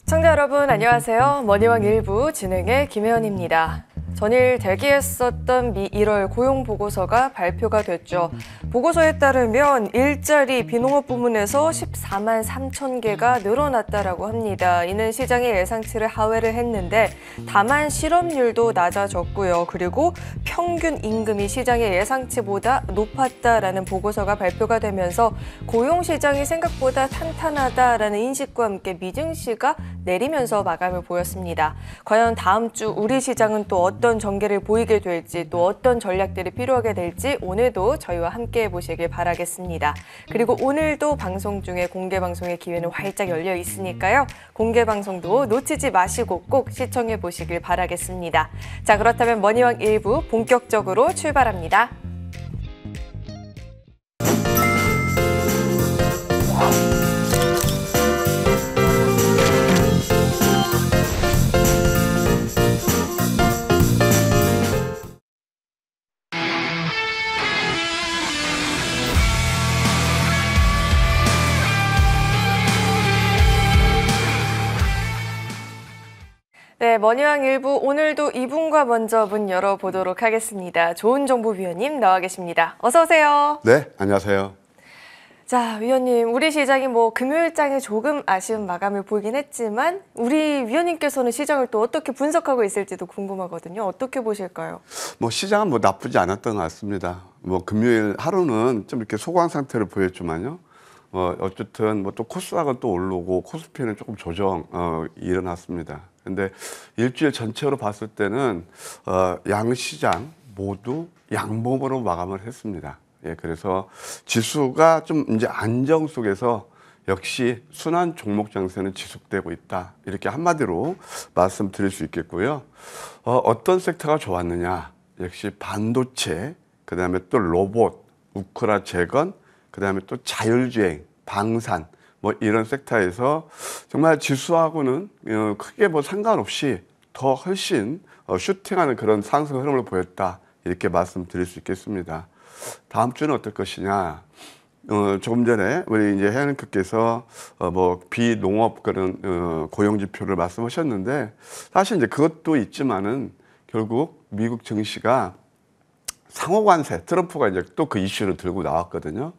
시청자 여러분 안녕하세요. 머니왕 일부 진행의 김혜연입니다. 전일 대기했었던 미 1월 고용보고서가 발표가 됐죠. 보고서에 따르면 일자리 비농업 부문에서 14만 3천 개가 늘어났다라고 합니다. 이는 시장의 예상치를 하회를 했는데 다만 실업률도 낮아졌고요. 그리고 평균 임금이 시장의 예상치보다 높았다라는 보고서가 발표가 되면서 고용시장이 생각보다 탄탄하다라는 인식과 함께 미증시가 내리면서 마감을 보였습니다. 과연 다음 주 우리 시장은 또 어떤 전개를 보이게 될지, 또 어떤 전략들이 필요하게 될지 오늘도 저희와 함께 해보시길 바라겠습니다. 그리고 오늘도 방송 중에 공개 방송의 기회는 활짝 열려 있으니까요. 공개 방송도 놓치지 마시고 꼭 시청해 보시길 바라겠습니다. 자, 그렇다면 머니왕 1부 본격적으로 출발합니다. 네, 머니왕 1부 오늘도 이분과 먼저 문 열어보도록 하겠습니다. 조은정보 위원님 나와 계십니다. 어서 오세요. 네, 안녕하세요. 자, 위원님, 우리 시장이 금요일장에 조금 아쉬운 마감을 보이긴 했지만 우리 위원님께서는 시장을 또 어떻게 분석하고 있을지도 궁금하거든요. 어떻게 보실까요? 시장은 나쁘지 않았던 것 같습니다. 금요일 하루는 좀 이렇게 소강 상태를 보였지만요. 어쨌든 또 코스닥은 또 오르고 코스피는 조금 조정 일어났습니다. 근데 일주일 전체로 봤을 때는 양시장 모두 양봉으로 마감을 했습니다. 예, 그래서 지수가 좀 이제 안정 속에서 역시 순환 종목 장세는 지속되고 있다. 이렇게 한마디로 말씀드릴 수 있겠고요. 어떤 섹터가 좋았느냐? 역시 반도체, 그다음에 또 로봇, 우크라 재건, 그다음에 또 자율주행, 방산 이런 섹터에서 정말 지수하고는 크게 상관없이 더 훨씬 슈팅하는 그런 상승 흐름을 보였다. 이렇게 말씀드릴 수 있겠습니다. 다음 주는 어떨 것이냐? 조금 전에 우리 이제 혜연님께서 비농업 그런 고용 지표를 말씀하셨는데 사실 이제 그것도 있지만은 결국 미국 증시가 상호관세, 트럼프가 이제 또 그 이슈를 들고 나왔거든요.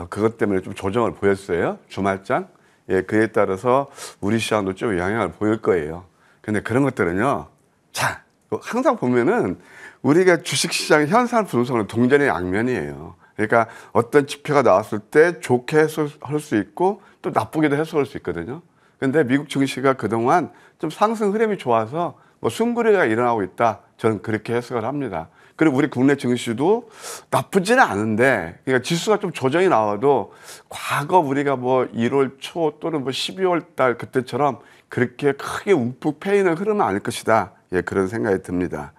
그것 때문에 좀 조정을 보였어요. 주말장. 예, 그에 따라서 우리 시장도 좀 영향을 보일 거예요. 근데 그런 것들은요. 자, 항상 보면은 우리가 주식시장의 현상 분석은 동전의 양면이에요. 그러니까 어떤 지표가 나왔을 때 좋게 해석할 수 있고 또 나쁘게도 해석할 수 있거든요. 근데 미국 증시가 그동안 좀 상승 흐름이 좋아서 숨고리가 일어나고 있다. 저는 그렇게 해석을 합니다. 그리고 우리 국내 증시도 나쁘지는 않은데, 그러니까 지수가 좀 조정이 나와도 과거 우리가 1월 초 또는 12월 달 그때처럼 그렇게 크게 움푹 패이는 흐름은 아닐 것이다. 예, 그런 생각이 듭니다.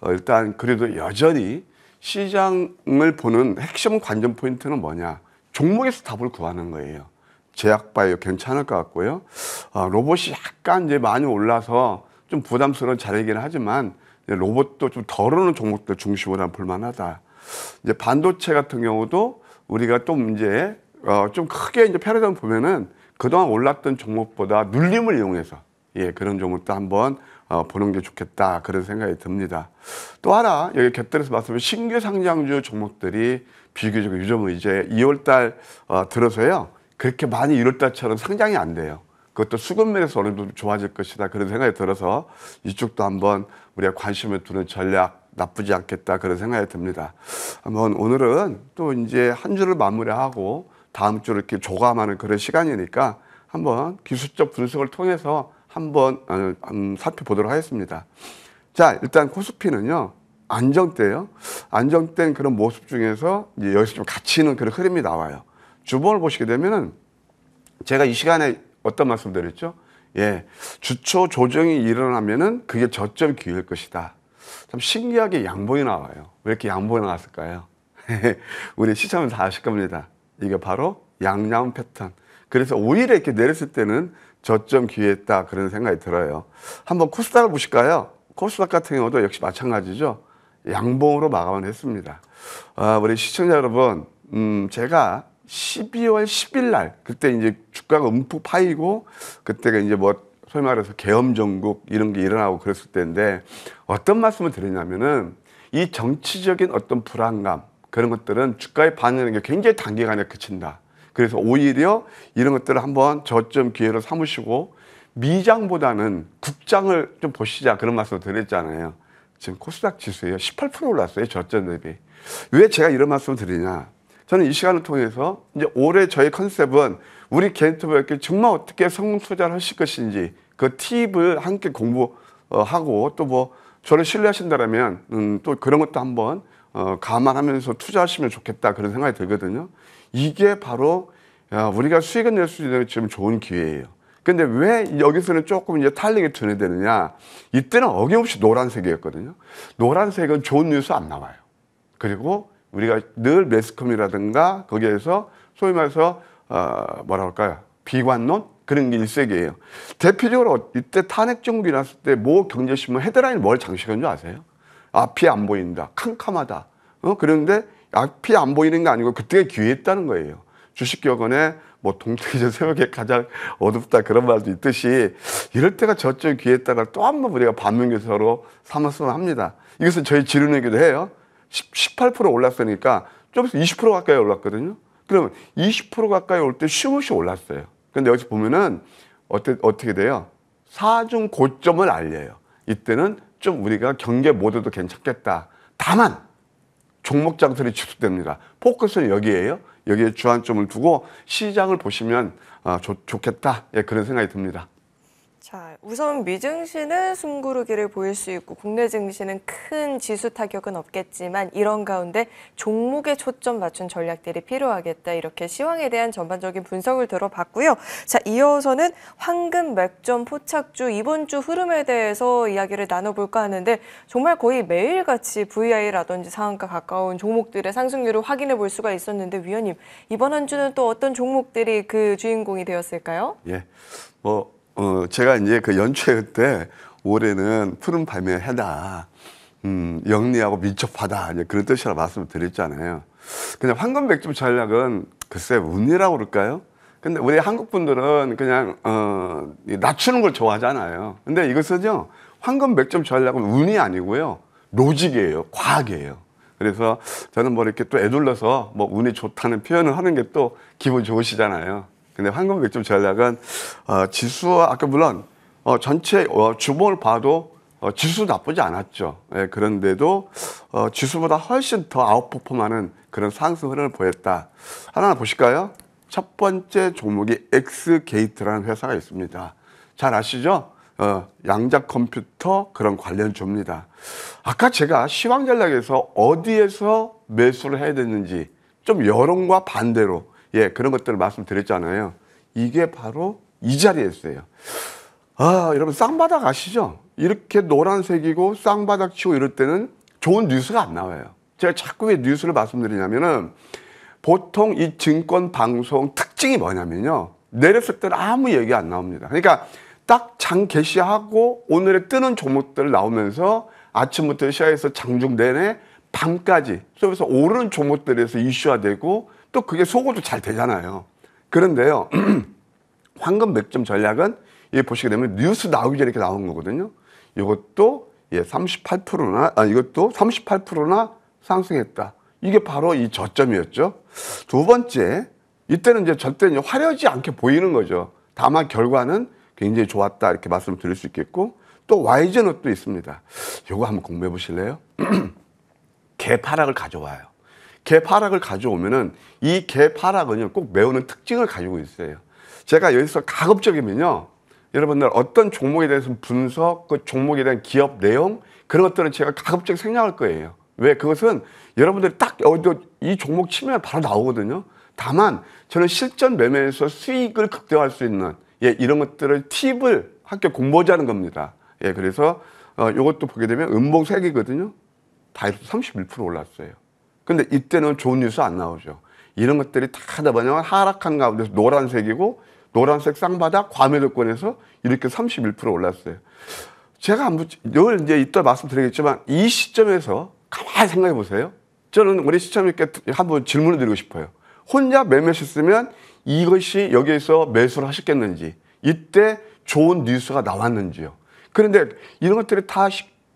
일단 그래도 여전히 시장을 보는 핵심 관전 포인트는 뭐냐? 종목에서 답을 구하는 거예요. 제약바이오 괜찮을 것 같고요. 로봇이 약간 이제 많이 올라서 좀 부담스러운 자리이긴 하지만 로봇도 좀 덜 오는 종목들 중심으로 하면 볼만하다. 이제 반도체 같은 경우도 우리가 좀 이제 좀 크게 이제 패러다임 보면은 그동안 올랐던 종목보다 눌림을 이용해서 그런 종목도 한번 보는 게 좋겠다. 그런 생각이 듭니다. 또 하나 여기 곁들여서 말씀드린 신규 상장주 종목들이 비교적 요즘은 이제 2월달 들어서요. 그렇게 많이 1월달처럼 상장이 안 돼요. 그것도 수급면에서 어느 정도 좋아질 것이다. 그런 생각이 들어서 이쪽도 한번 우리가 관심을 두는 전략 나쁘지 않겠다. 그런 생각이 듭니다. 한번 오늘은 또 이제 한 주를 마무리하고 다음 주를 이렇게 조감하는 그런 시간이니까 한번 기술적 분석을 통해서 한번 살펴보도록 하겠습니다. 자, 일단 코스피는요. 안정돼요. 안정된 그런 모습 중에서 이제 여기서 좀 갇히는 그런 흐름이 나와요. 주봉을 보시게 되면은 제가 이 시간에 어떤 말씀 드렸죠? 예, 주초 조정이 일어나면은 그게 저점 기회일 것이다. 참 신기하게 양봉이 나와요. 왜 이렇게 양봉이 나왔을까요? 우리 시청은 다 아실 겁니다. 이게 바로 양양 패턴. 그래서 오히려 이렇게 내렸을 때는 저점 기회였다. 그런 생각이 들어요. 한번 코스닥을 보실까요? 코스닥 같은 경우도 역시 마찬가지죠. 양봉으로 마감을 했습니다. 우리 시청자 여러분, 제가 12월 10일 날, 그때 이제 주가가 움푹 파이고, 그때가 이제 소위 말해서 계엄정국 이런 게 일어나고 그랬을 때인데 어떤 말씀을 드리냐면은 이 정치적인 어떤 불안감 그런 것들은 주가에 반응하는 게 굉장히 단기간에 그친다. 그래서 오히려 이런 것들을 한번 저점 기회로 삼으시고 미장보다는 국장을 좀 보시자 그런 말씀을 드렸잖아요. 지금 코스닥 지수예요. 18% 올랐어요. 저점 대비. 왜 제가 이런 말씀을 드리냐. 저는 이 시간을 통해서 이제 올해 저희 컨셉은 우리 개인투자자께 정말 어떻게 성공 투자를 하실 것인지 그 팁을 함께 공부하고 또 뭐 저를 신뢰하신다면 또 그런 것도 한번 감안하면서 투자하시면 좋겠다 그런 생각이 들거든요. 이게 바로 우리가 수익을 낼 수 있는 지금 좋은 기회예요. 근데 왜 여기서는 조금 이제 탄력이 둔해되느냐? 이때는 어김없이 노란색이었거든요. 노란색은 좋은 뉴스 안 나와요. 그리고 우리가 늘 매스컴이라든가 거기에서 소위 말해서 뭐라 할까요? 비관론 그런 게 일색이에요. 대표적으로 이때 탄핵 정국이 났을 때 모 경제신문 헤드라인 뭘 장식한 줄 아세요? 앞이 안 보인다, 캄캄하다. 그런데 앞이 안 보이는 게 아니고 그때가 기회였다는 거예요. 주식격언에 뭐 동태기전 새벽에 가장 어둡다 그런 말도 있듯이 이럴 때가 저쪽 기회였다가 또 한 번 우리가 반면교사로 삼았으면 합니다. 이것은 저희 지르내기도 해요. 18% 올랐으니까 좀 20% 가까이 올랐거든요. 그러면 20% 가까이 올 때 쉼없이 올랐어요. 근데 여기서 보면은 어떻게 돼요? 사중 고점을 알려요. 이때는 좀 우리가 경계 모드도 괜찮겠다. 다만 종목 장설이 취소됩니다. 포커스는 여기에요. 여기에 주안점을 두고 시장을 보시면 좋겠다. 예, 그런 생각이 듭니다. 자, 우선 미증시는 숨고르기를 보일 수 있고 국내 증시는 큰 지수 타격은 없겠지만 이런 가운데 종목에 초점 맞춘 전략들이 필요하겠다. 이렇게 시황에 대한 전반적인 분석을 들어봤고요. 자, 이어서는 황금 맥점 포착주 이번 주 흐름에 대해서 이야기를 나눠볼까 하는데 정말 거의 매일같이 VI라든지 상한가 가까운 종목들의 상승률을 확인해 볼 수가 있었는데 위원님, 이번 한 주는 또 어떤 종목들이 그 주인공이 되었을까요? 예, 제가 이제 그 연초에 그때 올해는 푸른 밤의 해다, 영리하고 민첩하다, 이제 그런 뜻이라 말씀을 드렸잖아요. 그냥 황금 맥점 전략은 글쎄 운이라고 그럴까요? 근데 우리 한국 분들은 그냥, 낮추는 걸 좋아하잖아요. 근데 이것은요, 황금 맥점 전략은 운이 아니고요, 로직이에요. 과학이에요. 그래서 저는 뭐 이렇게 또 애둘러서 뭐 운이 좋다는 표현을 하는 게 또 기분 좋으시잖아요. 근데 황금 맥점 전략은 지수와 아까 물론 전체 주봉을 봐도 지수 나쁘지 않았죠. 예, 그런데도 지수보다 훨씬 더 아웃퍼폼하는 그런 상승 흐름을 보였다. 하나 보실까요? 첫 번째 종목이 엑스게이트라는 회사가 있습니다. 잘 아시죠? 양자 컴퓨터 그런 관련주입니다. 아까 제가 시황 전략에서 어디에서 매수를 해야 되는지 좀 여론과 반대로 그런 것들을 말씀드렸잖아요. 이게 바로 이 자리에 있어요. 여러분 쌍바닥 아시죠? 이렇게 노란색이고 쌍바닥 치고 이럴 때는 좋은 뉴스가 안 나와요. 제가 자꾸 왜 뉴스를 말씀드리냐면은 보통 이 증권 방송 특징이 뭐냐면요. 내렸을 때는 아무 얘기 안 나옵니다. 그러니까 딱 장 개시하고 오늘의 뜨는 종목들 나오면서 아침부터 시작해서 장중 내내 밤까지 그래서 오르는 종목들에서 이슈화되고 또 그게 속어도 잘 되잖아요. 그런데요, 황금 맥점 전략은 보시게 되면 뉴스 나오기 전에 이렇게 나오는 거거든요. 이것도 38%나, 이것도 38%나 상승했다. 이게 바로 이 저점이었죠. 두 번째, 이때는 이제 절대 화려하지 않게 보이는 거죠. 다만 결과는 굉장히 좋았다. 이렇게 말씀을 드릴 수 있겠고, 또 YGN도 있습니다. 이거 한번 공부해 보실래요? 개파락을 가져와요. 개파락을 가져오면은 이 개파락은요 꼭 메우는 특징을 가지고 있어요. 제가 여기서 가급적이면요 여러분들 어떤 종목에 대해서 분석, 그 종목에 대한 기업 내용 그런 것들은 제가 가급적 생략할 거예요. 왜? 그것은 여러분들이 딱 이 종목 치면 바로 나오거든요. 다만 저는 실전 매매에서 수익을 극대화할 수 있는 이런 것들을 팁을 함께 공부하자는 겁니다. 그래서 이것도 보게 되면 음봉색이거든요. 다 31% 올랐어요. 근데 이때는 좋은 뉴스 안 나오죠. 이런 것들이 다 하다 보면 하락한 가운데서 노란색이고 노란색 쌍바닥 과매도권에서 이렇게 31% 올랐어요. 제가 늘 이제 이따 말씀드리겠지만 이 시점에서 가만히 생각해 보세요. 저는 우리 시청자님께 한번 질문을 드리고 싶어요. 혼자 매매하셨으면 이것이 여기에서 매수를 하셨겠는지 이때 좋은 뉴스가 나왔는지요. 그런데 이런 것들이 다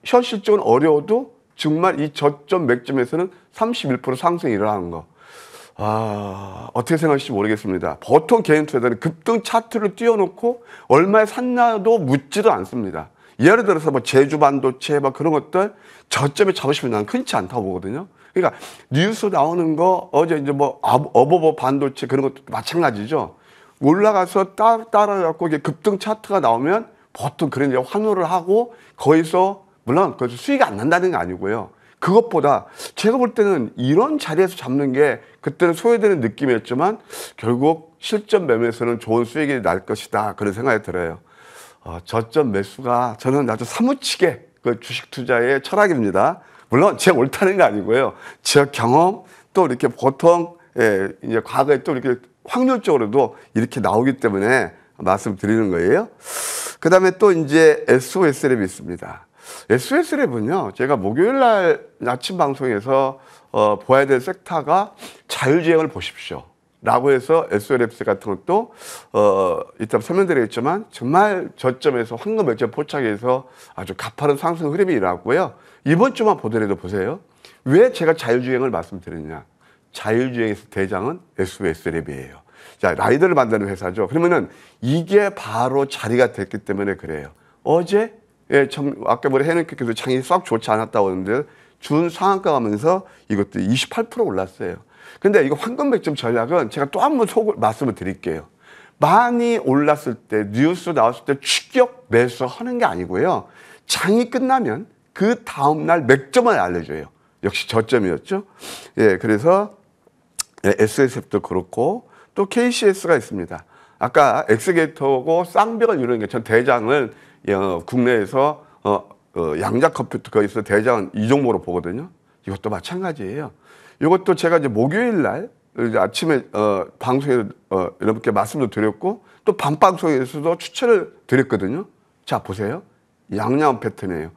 현실적으로 어려워도 정말 이 저점 맥점에서는 31% 상승이 일어나는 거. 어떻게 생각하실지 모르겠습니다. 보통 개인 투자자는 급등 차트를 띄워놓고 얼마에 샀나도 묻지도 않습니다. 예를 들어서 뭐 제주 반도체 막 그런 것들 저점에 잡으시면 나는 흔치 않다고 보거든요. 그러니까 뉴스 나오는 거 어제 이제 뭐 어버버 반도체 그런 것도 마찬가지죠. 올라가서 따라갖고 이게 급등 차트가 나오면 보통 그런 이제 환호를 하고 거기서 물론 거기서 수익이 안 난다는 게 아니고요. 그것보다 제가 볼 때는 이런 자리에서 잡는 게 그때는 소외되는 느낌이었지만 결국 실전 매매에서는 좋은 수익이 날 것이다. 그런 생각이 들어요. 저점 매수가 저는 아주 사무치게 그 주식 투자의 철학입니다. 물론 제가 옳다는 게 아니고요. 제 경험 또 이렇게 보통 이제 과거에 또 이렇게 확률적으로도 이렇게 나오기 때문에 말씀드리는 거예요. 그 다음에 또 이제 SOS랩이 있습니다. SOS랩은요, 제가 목요일 날 아침 방송에서 보아야 될 섹터가 자율주행을 보십시오. 라고 해서 SOS랩 같은 것도 이따 설명드리겠지만 정말 저점에서 황금 맥점 포착해서 아주 가파른 상승 흐름이 일어났고요. 이번 주만 보더라도 보세요. 왜 제가 자율주행을 말씀드리느냐. 자율주행에서 대장은 SOS랩이에요. 자, 라이더를 만드는 회사죠. 그러면은 이게 바로 자리가 됐기 때문에 그래요. 어제 아까 우리 해는께서 장이 썩 좋지 않았다고 하는데 준 상한가 가면서 이것도 28% 올랐어요. 근데 이거 황금 맥점 전략은 제가 또 한 번 말씀을 드릴게요. 많이 올랐을 때 뉴스 나왔을 때 추격 매수하는 게 아니고요. 장이 끝나면 그 다음날 맥점을 알려줘요. 역시 저점이었죠. 그래서 SSF도 그렇고 또 KCS가 있습니다. 아까 엑스게이터고 쌍벽을 이루는 게 전 대장을 국내에서 양자 컴퓨터 거기서 대장은 이 종목으로 보거든요. 이것도 마찬가지예요. 이것도 제가 이제 목요일 날 이제 아침에 방송에 이렇게 말씀도 드렸고 또 밤 방송에서도 추천을 드렸거든요. 자 보세요. 양양 패턴이에요.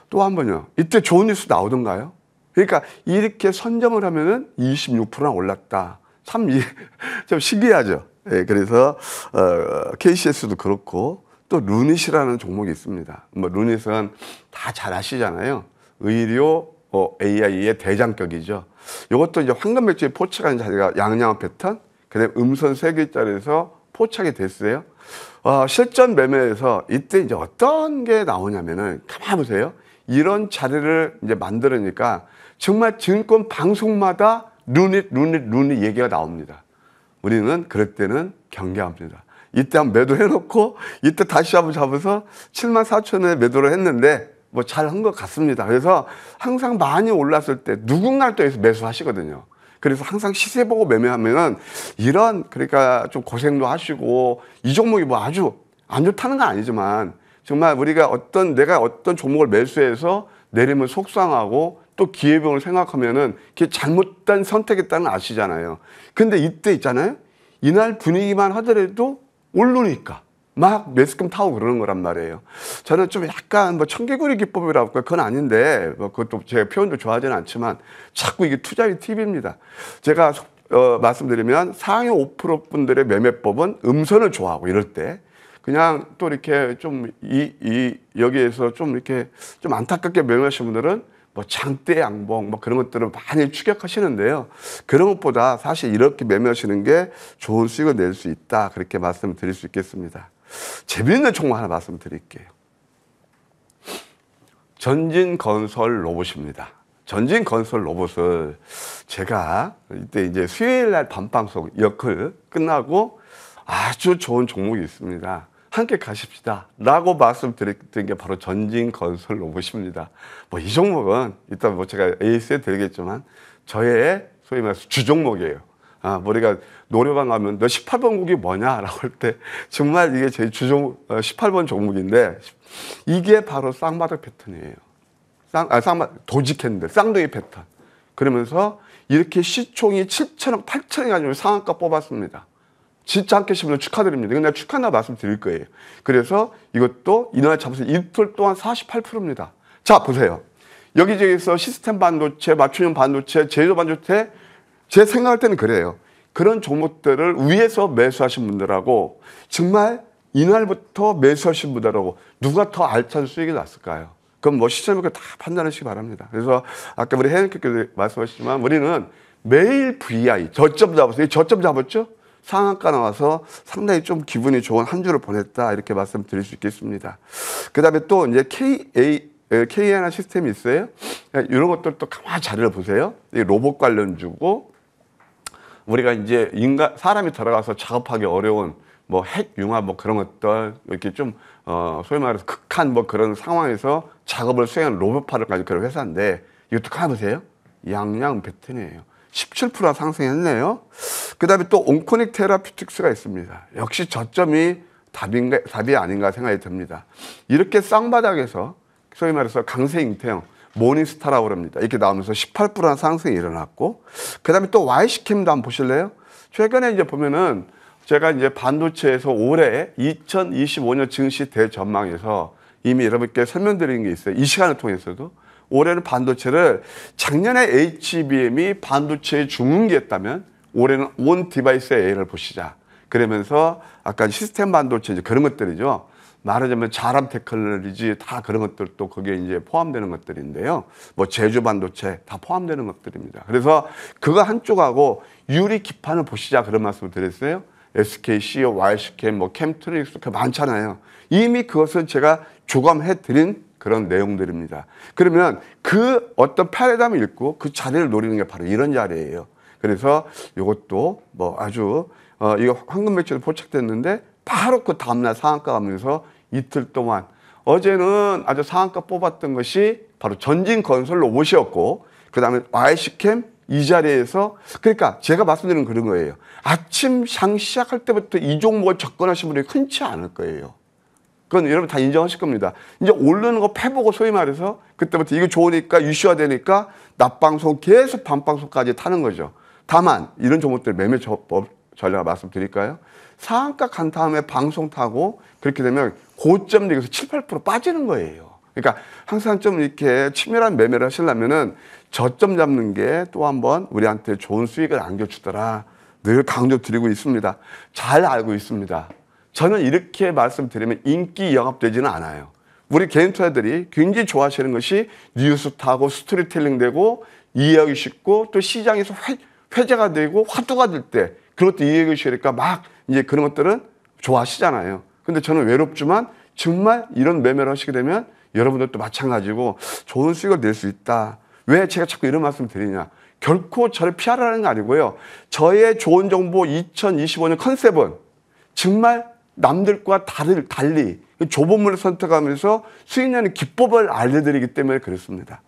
또 한 번요. 이때 좋은 뉴스 나오던가요? 그러니까 이렇게 선점을 하면은 26%나 올랐다. 참 신기하죠. 그래서 KCS도 그렇고 또 루닛이라는 종목이 있습니다. 뭐 루닛은 다 잘 아시잖아요. 의료 AI의 대장격이죠. 이것도 이제 황금 맥주에 포착한 자리가 양양 패턴, 그다음에 음선 3개짜리에서 포착이 됐어요. 실전 매매에서 이때 이제 어떤 게 나오냐면은 가만 보세요. 이런 자리를 이제 만들으니까 정말 증권 방송마다 루닛 얘기가 나옵니다. 우리는 그럴 때는 경계합니다. 이때 한번 매도해놓고 이때 다시 한번 잡아서 74,000원에 매도를 했는데 뭐 잘한 것 같습니다. 그래서 항상 많이 올랐을 때 누군가를 또 여기서 매수하시거든요. 그래서 항상 시세 보고 매매하면은 이런 그러니까 좀 고생도 하시고 이 종목이 뭐 아주 안 좋다는 건 아니지만 정말 우리가 내가 어떤 종목을 매수해서 내리면 속상하고 또 기회비용을 생각하면은 그게 잘못된 선택했다는 걸 아시잖아요. 근데 이때 있잖아요. 이날 분위기만 하더라도 오르니까 막 매스금 타고 그러는 거란 말이에요. 저는 좀 약간 뭐 청개구리 기법이라고 할까 그건 아닌데 뭐 그것도 제가 표현도 좋아하지는 않지만 자꾸 이게 투자의 팁입니다. 제가 말씀드리면 상위 5% 분들의 매매법은 음선을 좋아하고 이럴 때 그냥 또 이렇게 좀 여기에서 좀 이렇게 좀 안타깝게 매매하시는 분들은 뭐 장대 양봉 뭐 그런 것들을 많이 추격하시는데요. 그런 것보다 사실 이렇게 매매하시는 게 좋은 수익을 낼 수 있다. 그렇게 말씀을 드릴 수 있겠습니다. 재미있는 종목 하나 말씀드릴게요. 전진건설 로봇입니다. 전진건설 로봇을 제가 이때 이제 수요일 날 밤방송 역을 끝나고 아주 좋은 종목이 있습니다. 함께 가십시다. 라고 말씀드렸던 게 바로 전진건설 로봇입니다. 뭐 이 종목은 이따 뭐 제가 AS에 드리겠지만 저의 소위 말해서 주종목이에요. 우리가 노래방 가면 너 18번 곡이 뭐냐라고 할 때 정말 이게 제 주종목 18번 종목인데 이게 바로 쌍바닥 패턴이에요. 도직했는데 쌍둥이 패턴. 그러면서 이렇게 시총이 7천억, 8천억 가지고 상한가 뽑았습니다. 진짜 함께 하신 분들 축하드립니다. 근데 축하나 말씀드릴 거예요. 그래서 이것도 이날 잡아서 이틀 동안 48%입니다. 자, 보세요. 여기저기서 시스템 반도체, 맞춤형 반도체, 제조 반도체, 제 생각할 때는 그래요. 그런 종목들을 위에서 매수하신 분들하고 정말 이날부터 매수하신 분들하고 누가 더 알찬 수익이 났을까요? 그럼 뭐 시점을 다 판단하시기 바랍니다. 그래서 아까 우리 혜연께서 말씀하셨지만 우리는 매일 VI 저점 잡았어요. 저점 잡았죠? 상한가 나와서 상당히 좀 기분이 좋은 한 주를 보냈다 이렇게 말씀드릴 수 있겠습니다. 그다음에 또 이제 KA나 시스템이 있어요. 이런 것들도 가만히 자료를 보세요. 이 로봇 관련주고 우리가 이제 사람이 들어가서 작업하기 어려운 뭐 핵 융합 뭐 그런 것들 이렇게 좀 소위 말해서 극한 뭐 그런 상황에서 작업을 수행하는 로봇파를 가지고 그런 회사인데 이것도 가만 보세요. 양양 베튼이에요. 17% 상승했네요. 그 다음에 또 온코닉 테라피틱스가 있습니다. 역시 저점이 답이 아닌가 생각이 듭니다. 이렇게 쌍바닥에서 소위 말해서 강세 잉태형 모닝스타라고 합니다. 이렇게 나오면서 18% 상승이 일어났고, 그 다음에 또 YC캠도 한번 보실래요? 최근에 이제 보면은 제가 이제 반도체에서 올해 2025년 증시 대전망에서 이미 여러분께 설명드린 게 있어요. 이 시간을 통해서도. 올해는 반도체를 작년에 HBM이 반도체의 중흥기였다면 올해는 온 디바이스 AI를 보시자. 그러면서 아까 시스템 반도체 이제 그런 것들이죠. 말하자면 자람 테크놀로지 다 그런 것들도 거기에 이제 포함되는 것들인데요. 뭐 제주 반도체 다 포함되는 것들입니다. 그래서 그거 한쪽하고 유리 기판을 보시자 그런 말씀을 드렸어요. SK, CEO, YC캠, 뭐 캠트릭스 많잖아요. 이미 그것은 제가 조감해 드린 그런 내용들입니다. 그러면 그 어떤 패러다임을 읽고 그 자리를 노리는 게 바로 이런 자리예요. 그래서 이것도 뭐 아주 이거 황금 매출이 포착됐는데 바로 그 다음날 상한가 가면서 이틀 동안 어제는 아주 상한가 뽑았던 것이 바로 전진건설 로봇이었고 그 다음에 YC캠 이 자리에서 그러니까 제가 말씀드리는 그런 거예요. 아침 장 시작할 때부터 이 종목을 접근하신 분이 흔치 않을 거예요. 그건 여러분 다 인정하실 겁니다. 이제 오르는 거 패보고 소위 말해서 그때부터 이거 좋으니까 이슈화 되니까 낮방송 계속 밤방송까지 타는 거죠. 다만 이런 종목들 매매 전략 말씀드릴까요? 상한가 간 다음에 방송 타고 그렇게 되면 고점 되기서 7, 8% 빠지는 거예요. 그러니까 항상 좀 이렇게 치밀한 매매를 하시려면은 저점 잡는 게 또 한 번 우리한테 좋은 수익을 안겨주더라. 늘 강조드리고 있습니다. 잘 알고 있습니다. 저는 이렇게 말씀드리면 인기 영합되지는 않아요. 우리 개인 투자들이 굉장히 좋아하시는 것이 뉴스 타고 스토리텔링 되고 이해하기 쉽고 또 시장에서 회자가 되고 화두가 될 때 그것도 이해하기 쉬우니까 막 이제 그런 것들은 좋아하시잖아요. 근데 저는 외롭지만 정말 이런 매매를 하시게 되면 여러분들도 마찬가지고 좋은 수익을 낼 수 있다. 왜 제가 자꾸 이런 말씀 드리냐. 결코 저를 피하라는 게 아니고요. 저의 좋은 정보 2025년 컨셉은 정말 남들과 달리 조범을 선택하면서 수익 내는 기법을 알려드리기 때문에 그렇습니다.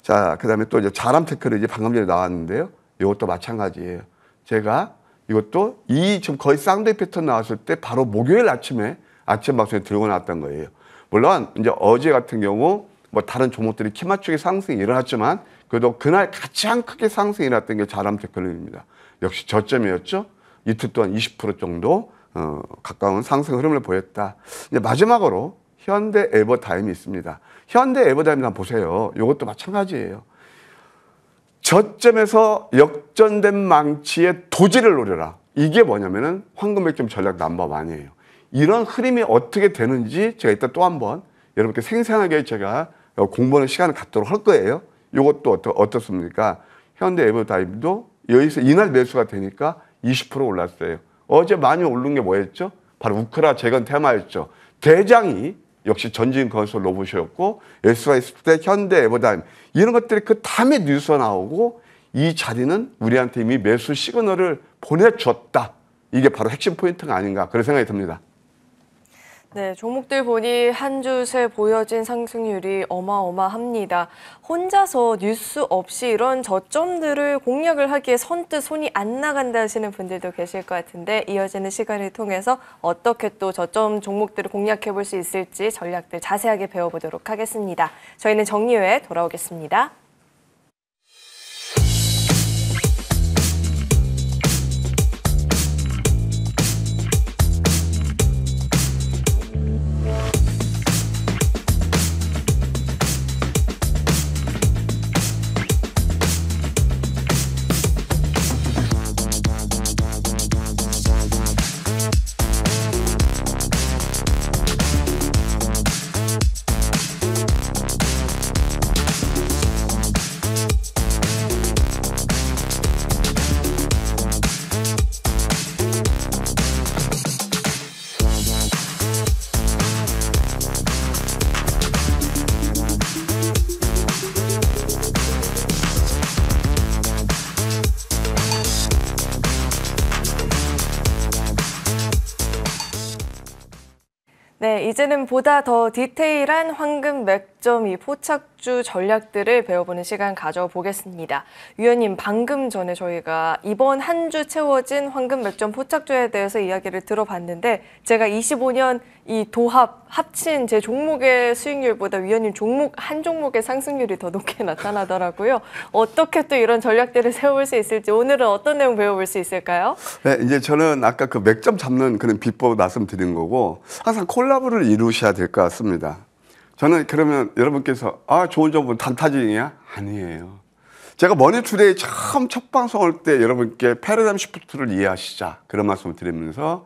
자, 그 다음에 또 이제 자람 테크놀로지 방금 전에 나왔는데요. 이것도 마찬가지예요. 제가 이것도 지금 거의 쌍둥이 패턴 나왔을 때 바로 목요일 아침 방송에 들고 나왔던 거예요. 물론 이제 어제 같은 경우 뭐 다른 종목들이 키 맞추기 상승이 일어났지만 그래도 그날 가장 크게 상승이 일어났던 게 자람 테크놀로지입니다. 역시 저점이었죠. 이틀 동안 20% 정도 가까운 상승 흐름을 보였다. 이제 마지막으로 현대 에버타임이 있습니다. 현대 에버타임 한번 보세요. 이것도 마찬가지예요. 저점에서 역전된 망치의 도지를 노려라. 이게 뭐냐면은 황금 백점 전략 넘버1이에요. 이런 흐름이 어떻게 되는지 제가 이따 또 한번 여러분께 생생하게 제가 공부하는 시간을 갖도록 할 거예요. 이것도 어떻습니까? 현대 에버타임도 여기서 이날 매수가 되니까 20% 올랐어요. 어제 많이 오른 게 뭐였죠? 바로 우크라 재건 테마였죠. 대장이 역시 전진건설 로봇이었고 S와 있을 때 현대 에버타임 이런 것들이 그 다음에 뉴스가 나오고 이 자리는 우리한테 이미 매수 시그널을 보내줬다. 이게 바로 핵심 포인트가 아닌가 그런 생각이 듭니다. 네, 종목들 보니 한 주 새 보여진 상승률이 어마어마합니다. 혼자서 뉴스 없이 이런 저점들을 공략을 하기에 선뜻 손이 안 나간다 하시는 분들도 계실 것 같은데 이어지는 시간을 통해서 어떻게 또 저점 종목들을 공략해 볼 수 있을지 전략들 자세하게 배워보도록 하겠습니다. 저희는 정리 후에 돌아오겠습니다. 네, 이제는 보다 더 디테일한 황금 맥점 이 포착주 전략들을 배워보는 시간 가져보겠습니다. 위원님, 방금 전에 저희가 이번 한 주 채워진 황금 맥점 포착주에 대해서 이야기를 들어봤는데 제가 25년 이 도합 합친 제 종목의 수익률보다 위원님 종목 한 종목의 상승률이 더 높게 나타나더라고요. 어떻게 또 이런 전략들을 세워볼 수 있을지 오늘은 어떤 내용 배워볼 수 있을까요? 네, 이제 저는 아까 그 맥점 잡는 그런 비법 말씀드린 거고 항상 콜라보를 이루셔야 될 것 같습니다. 저는 그러면 여러분께서 좋은 정보는 단타징이야? 아니에요. 제가 머니투데이 처음 첫 방송할 때 여러분께 패러다임 시프트를 이해하시자 그런 말씀을 드리면서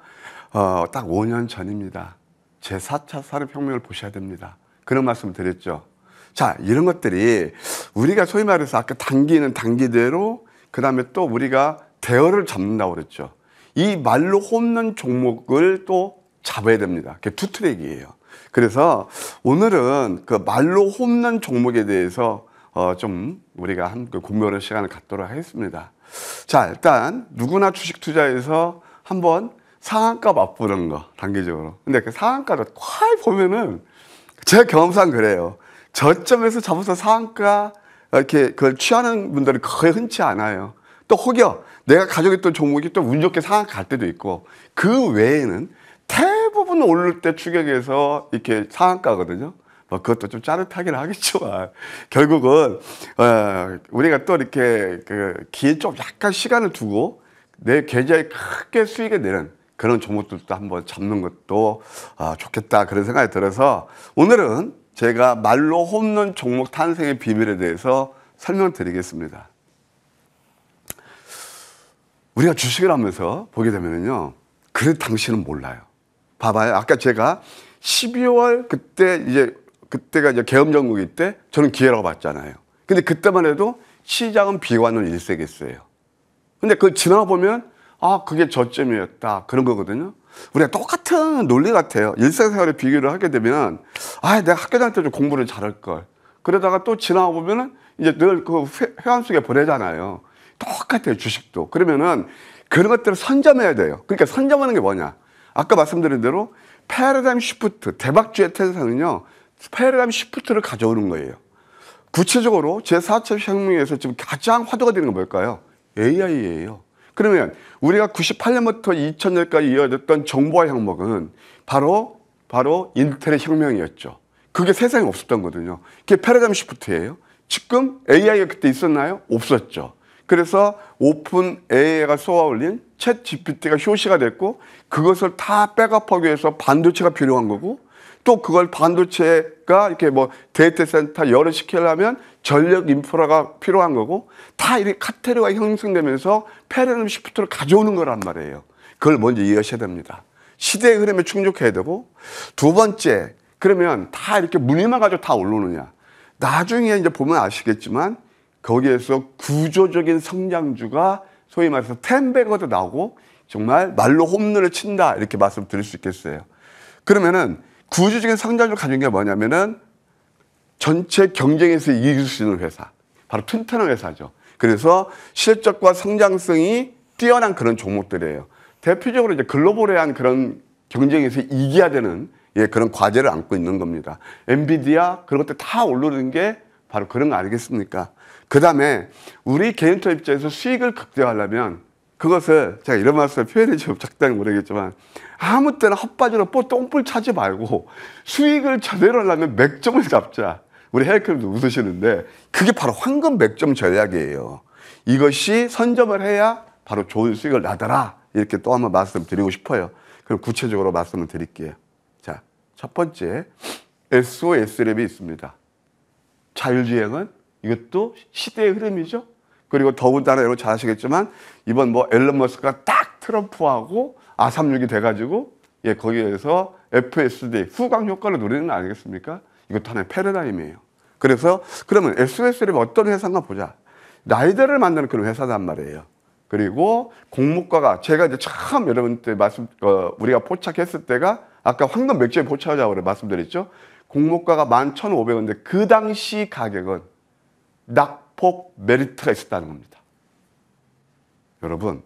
딱 5년 전입니다. 제 4차 산업혁명을 보셔야 됩니다. 그런 말씀을 드렸죠. 자, 이런 것들이 우리가 소위 말해서 아까 단기는 단기대로 그 다음에 또 우리가 대어를 잡는다고 그랬죠. 이 말로 홈런 종목을 또 잡아야 됩니다. 그게 투 트랙이에요. 그래서 오늘은 그 말로 홈런 종목에 대해서 좀 우리가 그 공부하는 시간을 갖도록 하겠습니다. 자, 일단 누구나 주식 투자에서 한번 상한가 맛보는 거 단기적으로. 근데 그 상한가를 콸 보면은 제 경험상 그래요. 저점에서 잡아서 상한가 이렇게 그걸 취하는 분들이 거의 흔치 않아요. 또 혹여 내가 가지고 있던 종목이 또 운 좋게 상한가 갈 때도 있고 그 외에는 대부분 오를 때 추격해서 이렇게 상한가거든요. 뭐 그것도 좀 짜릿하긴 하겠지만 결국은 우리가 또 이렇게 그 기회 좀 약간 시간을 두고 내 계좌에 크게 수익을 내는 그런 종목들도 한번 잡는 것도 좋겠다 그런 생각이 들어서 오늘은 제가 말로 홈런 종목 탄생의 비밀에 대해서 설명드리겠습니다. 우리가 주식을 하면서 보게 되면요, 그래도 당신은 몰라요. 봐봐요. 아까 제가 12월 그때가 이제 계엄정국일 때 저는 기회라고 봤잖아요. 근데 그때만 해도 시장은 비관론 일색이었어요. 근데 그걸 지나가 보면 그게 저점이었다 그런 거거든요. 우리가 똑같은 논리 같아요. 일상생활에 비교를 하게 되면 내가 학교 다닐 때 좀 공부를 잘할 걸. 그러다가 또 지나가 보면은 이제 늘 그 회원 속에 보내잖아요. 똑같아요. 주식도. 그러면은 그런 것들을 선점해야 돼요. 그러니까 선점하는 게 뭐냐? 아까 말씀드린 대로 패러다임 시프트, 대박주의 탄생은요, 패러다임 시프트를 가져오는 거예요. 구체적으로 제4차 혁명에서 지금 가장 화두가 되는 건 뭘까요? AI예요. 그러면 우리가 98년부터 2000년까지 이어졌던 정보화 항목은 바로 인텔의 혁명이었죠. 그게 세상에 없었던 거거든요. 그게 패러다임 시프트예요. 지금 AI가 그때 있었나요? 없었죠. 그래서 오픈 AI가 쏘아올린 챗 GPT가 효시가 됐고 그것을 다 백업하기 위해서 반도체가 필요한 거고 또 그걸 반도체가 이렇게 뭐 데이터 센터 열을 시키려면 전력 인프라가 필요한 거고 다 이렇게 카테고리가 형성되면서 패러다임 시프트를 가져오는 거란 말이에요. 그걸 먼저 이해하셔야 됩니다. 시대의 흐름에 충족해야 되고 두 번째, 그러면 다 이렇게 무늬만 가지고 다 올라오느냐. 나중에 이제 보면 아시겠지만 거기에서 구조적인 성장주가 소위 말해서 10배거도 나오고 정말 말로 홈런을 친다 이렇게 말씀드릴 수 있겠어요. 그러면은 구조적인 성장을 가진 게 뭐냐면은 전체 경쟁에서 이길 수 있는 회사. 바로 튼튼한 회사죠. 그래서 실적과 성장성이 뛰어난 그런 종목들이에요. 대표적으로 이제 글로벌한 그런 경쟁에서 이겨야 되는 그런 과제를 안고 있는 겁니다. 엔비디아 그런 것들 다 오르는 게 바로 그런 거 아니겠습니까? 그 다음에 우리 개인투자 입장에서 수익을 극대화하려면 그것을 제가 이런 말씀을 표현해 주면 적당히 모르겠지만 아무 때나 헛바지로 똥불 차지 말고 수익을 제대로 하려면 맥점을 잡자. 우리 헤어크림도 웃으시는데 그게 바로 황금 맥점 전략이에요. 이것이 선점을 해야 바로 좋은 수익을 나더라. 이렇게 또 한번 말씀드리고 싶어요. 그럼 구체적으로 말씀을 드릴게요. 자, 첫 번째 SOS랩이 있습니다. 자율주행은 이것도 시대의 흐름이죠. 그리고 더군다나 여러분 잘 아시겠지만 이번 뭐 앨런 머스크가 딱 트럼프하고 R36이 돼가지고 거기에서 FSD 후광 효과를 노리는 거 아니겠습니까? 이것도 하나의 패러다임이에요. 그래서 그러면 SOS랩이 어떤 회사인가 보자. 라이더를 만드는 그런 회사단 말이에요. 그리고 공모가가 제가 이제 처음 여러분한테 우리가 포착했을 때가 아까 황금 맥주에 포착하자고 말씀드렸죠. 공모가가 11,500원인데 그 당시 가격은 낙폭 메리트가 있었다는 겁니다. 여러분,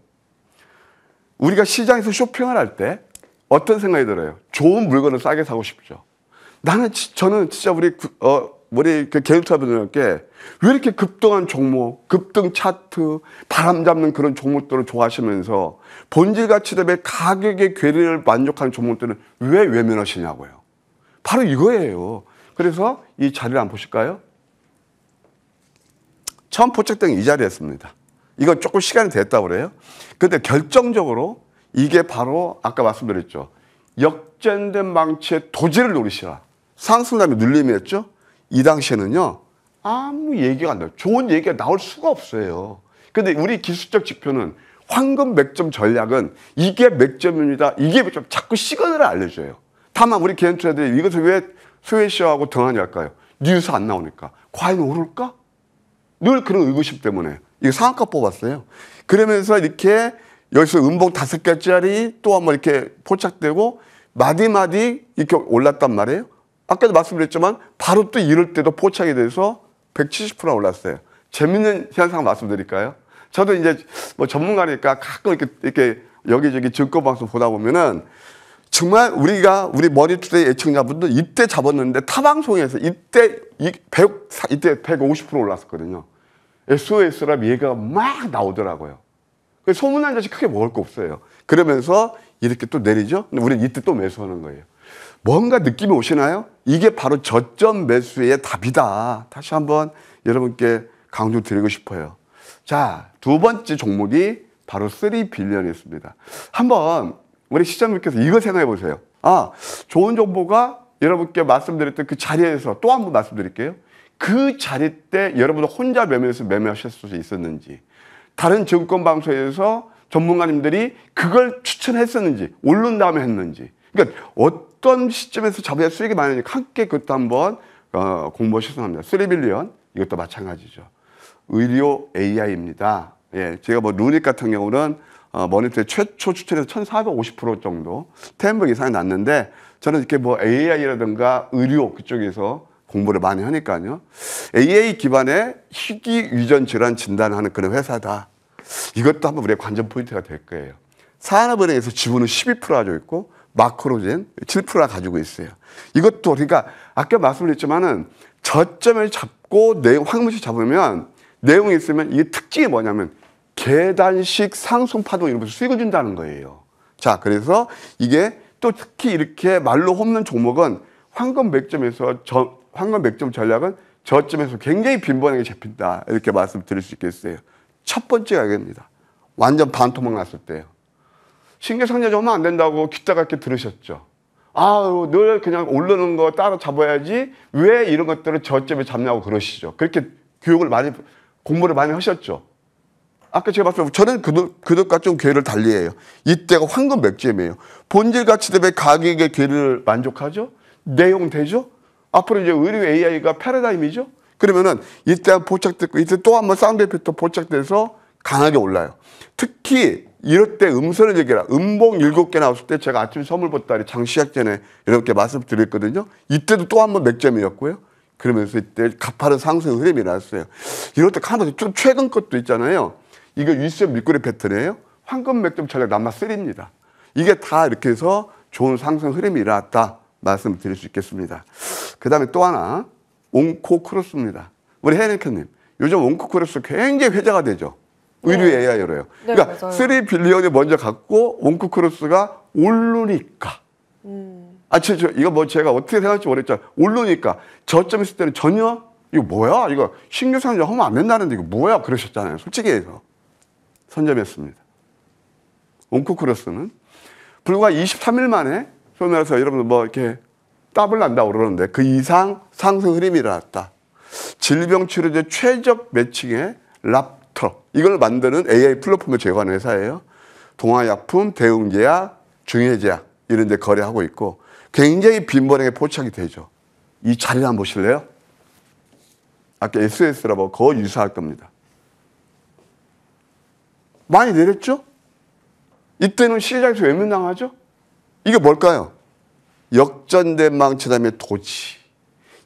우리가 시장에서 쇼핑을 할 때 어떤 생각이 들어요? 좋은 물건을 싸게 사고 싶죠. 저는 진짜 우리 그 개인투자분들께 왜 이렇게 급등한 종목, 급등 차트, 바람 잡는 그런 종목들을 좋아하시면서 본질 가치 대비 가격의 괴리를 만족하는 종목들은 왜 외면하시냐고요. 바로 이거예요. 그래서 이 자리를 한번 보실까요? 처음 포착된 이 자리였습니다. 이건 조금 시간이 됐다고 그래요. 근데 결정적으로 이게 바로 아까 말씀드렸죠. 역전된 망치의 도지를 노리시라. 상승남의 눌림이었죠. 이 당시에는요. 아무 얘기가 안 나요. 좋은 얘기가 나올 수가 없어요. 근데 우리 기술적 지표는 황금 맥점 전략은 이게 맥점입니다. 이게 맥점. 자꾸 시그널을 알려줘요. 다만 우리 개인 투자들이 이것을 왜 스웨시하고 등한히 할까요? 뉴스 안 나오니까. 과연 오를까? 늘 그런 의구심 때문에. 이거 상한가 뽑았어요. 그러면서 이렇게 여기서 음봉 5개짜리 또 한번 이렇게 포착되고 마디마디 이렇게 올랐단 말이에요. 아까도 말씀드렸지만 바로 또 이럴 때도 포착이 돼서 170% 올랐어요. 재밌는 현상 말씀드릴까요? 저도 이제 뭐 전문가니까 가끔 이렇게 여기저기 증권방송 보다 보면은 정말 우리 머니투데이 애청자분들 이때 잡았는데 타방송에서 이때 150% 올랐었거든요. SOS라 얘기가 막 나오더라고요. 소문난 자식 크게 먹을 거 없어요. 그러면서 이렇게 또 내리죠. 근데 우리는 이때 또 매수하는 거예요. 뭔가 느낌이 오시나요? 이게 바로 저점 매수의 답이다. 다시 한번 여러분께 강조드리고 싶어요. 자, 두 번째 종목이 바로 3빌리언이었습니다. 한번 우리 시청자분께서 이거 생각해 보세요. 좋은 정보가 여러분께 말씀드렸던 그 자리에서 또 한 번 말씀드릴게요. 그 자리 때 여러분 혼자 매매해서 매매하실 수 있었는지, 다른 증권방송에서 전문가님들이 그걸 추천했었는지, 오른 다음에 했는지, 그러니까 어떤 시점에서 잡아야 수익이 많으니까 함께 그것도 한번 공부하셔서 합니다. 3빌리언 이것도 마찬가지죠. 의료 AI입니다. 예, 제가 뭐 루닉 같은 경우는 머니터에 최초 추천해서 1450% 정도 10배 이상이 났는데, 저는 이렇게 뭐 AI라든가 의료 그쪽에서 공부를 많이 하니까요. AI 기반의 희귀 유전 질환 진단하는 그런 회사다. 이것도 한번 우리의 관전 포인트가 될 거예요. 산업은행에서 지분은 12% 가지고 있고 마크로젠 7% 가지고 있어요. 이것도 그러니까 아까 말씀드렸지만은 저점을 잡고 내용 황무시 잡으면 내용이 있으면 이게 특징이 뭐냐면 계단식 상승 파동 이러면서 수익을 준다는 거예요. 자, 그래서 이게 또 특히 이렇게 말로 홈런 종목은 황금 맥점 전략은 저점에서 굉장히 빈번하게 잡힌다. 이렇게 말씀드릴 수 있겠어요. 첫 번째 가격입니다. 완전 반토막 났을 때요. 신규상자 오면 안 된다고 귓다가 이렇게 들으셨죠. 늘 그냥 오르는 거 따로 잡아야지 왜 이런 것들을 저점에 잡냐고 그러시죠. 그렇게 공부를 많이 하셨죠. 아까 제가 말씀드린 저는 그들과 좀 궤를 달리해요. 이때가 황금 맥점이에요. 본질 가치 대비 가격의 궤를 만족하죠. 내용 되죠. 앞으로 이제 의료 AI가 패러다임이죠. 그러면은 이때 포착됐고 이때 또 한번 쌍대표 또 포착돼서 강하게 올라요. 특히 이럴 때 음선을 얘기해라. 음봉 7개 나왔을 때 제가 아침 선물 보따리 장시작 전에 이렇게 말씀드렸거든요. 이때도 또 한번 맥점이었고요. 그러면서 이때 가파른 상승 흐름이 나왔어요. 이럴 때 한번 좀 최근 것도 있잖아요. 이거 윗선 밑꼬리 패턴이에요. 황금 맥점 전략 남아3입니다. 이게 다 이렇게 해서 좋은 상승 흐름이 일어났다 말씀드릴 수 있겠습니다. 그 다음에 또 하나 온코크로스입니다. 우리 혜린캐님 요즘 온코크로스 굉장히 회자가 되죠. 의류 AI로요. 네, 그러니까 맞아요. 3빌리언이 먼저 갖고 온코크로스가 오르니까 이거 뭐 제가 어떻게 생각할지 모르겠지만 오르니까 저점 있을 때는 전혀 이거 뭐야? 이거 신규 상장 하면 안 된다는데 이거 뭐야? 그러셨잖아요. 솔직히 해서 선점했습니다. 온코크로스는 불과 23일 만에 소위 말해서 여러분들 뭐 이렇게 더블 난다고 그러는데 그 이상 상승 흐름이 일어났다. 질병 치료제 최적 매칭의 랍터 이걸 만드는 AI 플랫폼을 제공하는 회사예요. 동화약품, 대웅제약, 중해제약 이런 데 거래하고 있고 굉장히 빈번하게 포착이 되죠. 이 자리를 한번 보실래요? 아까 SS라고 거의 유사할 겁니다. 많이 내렸죠? 이때는 시장에서 외면당하죠? 이게 뭘까요? 역전된 망치 다음에 도지.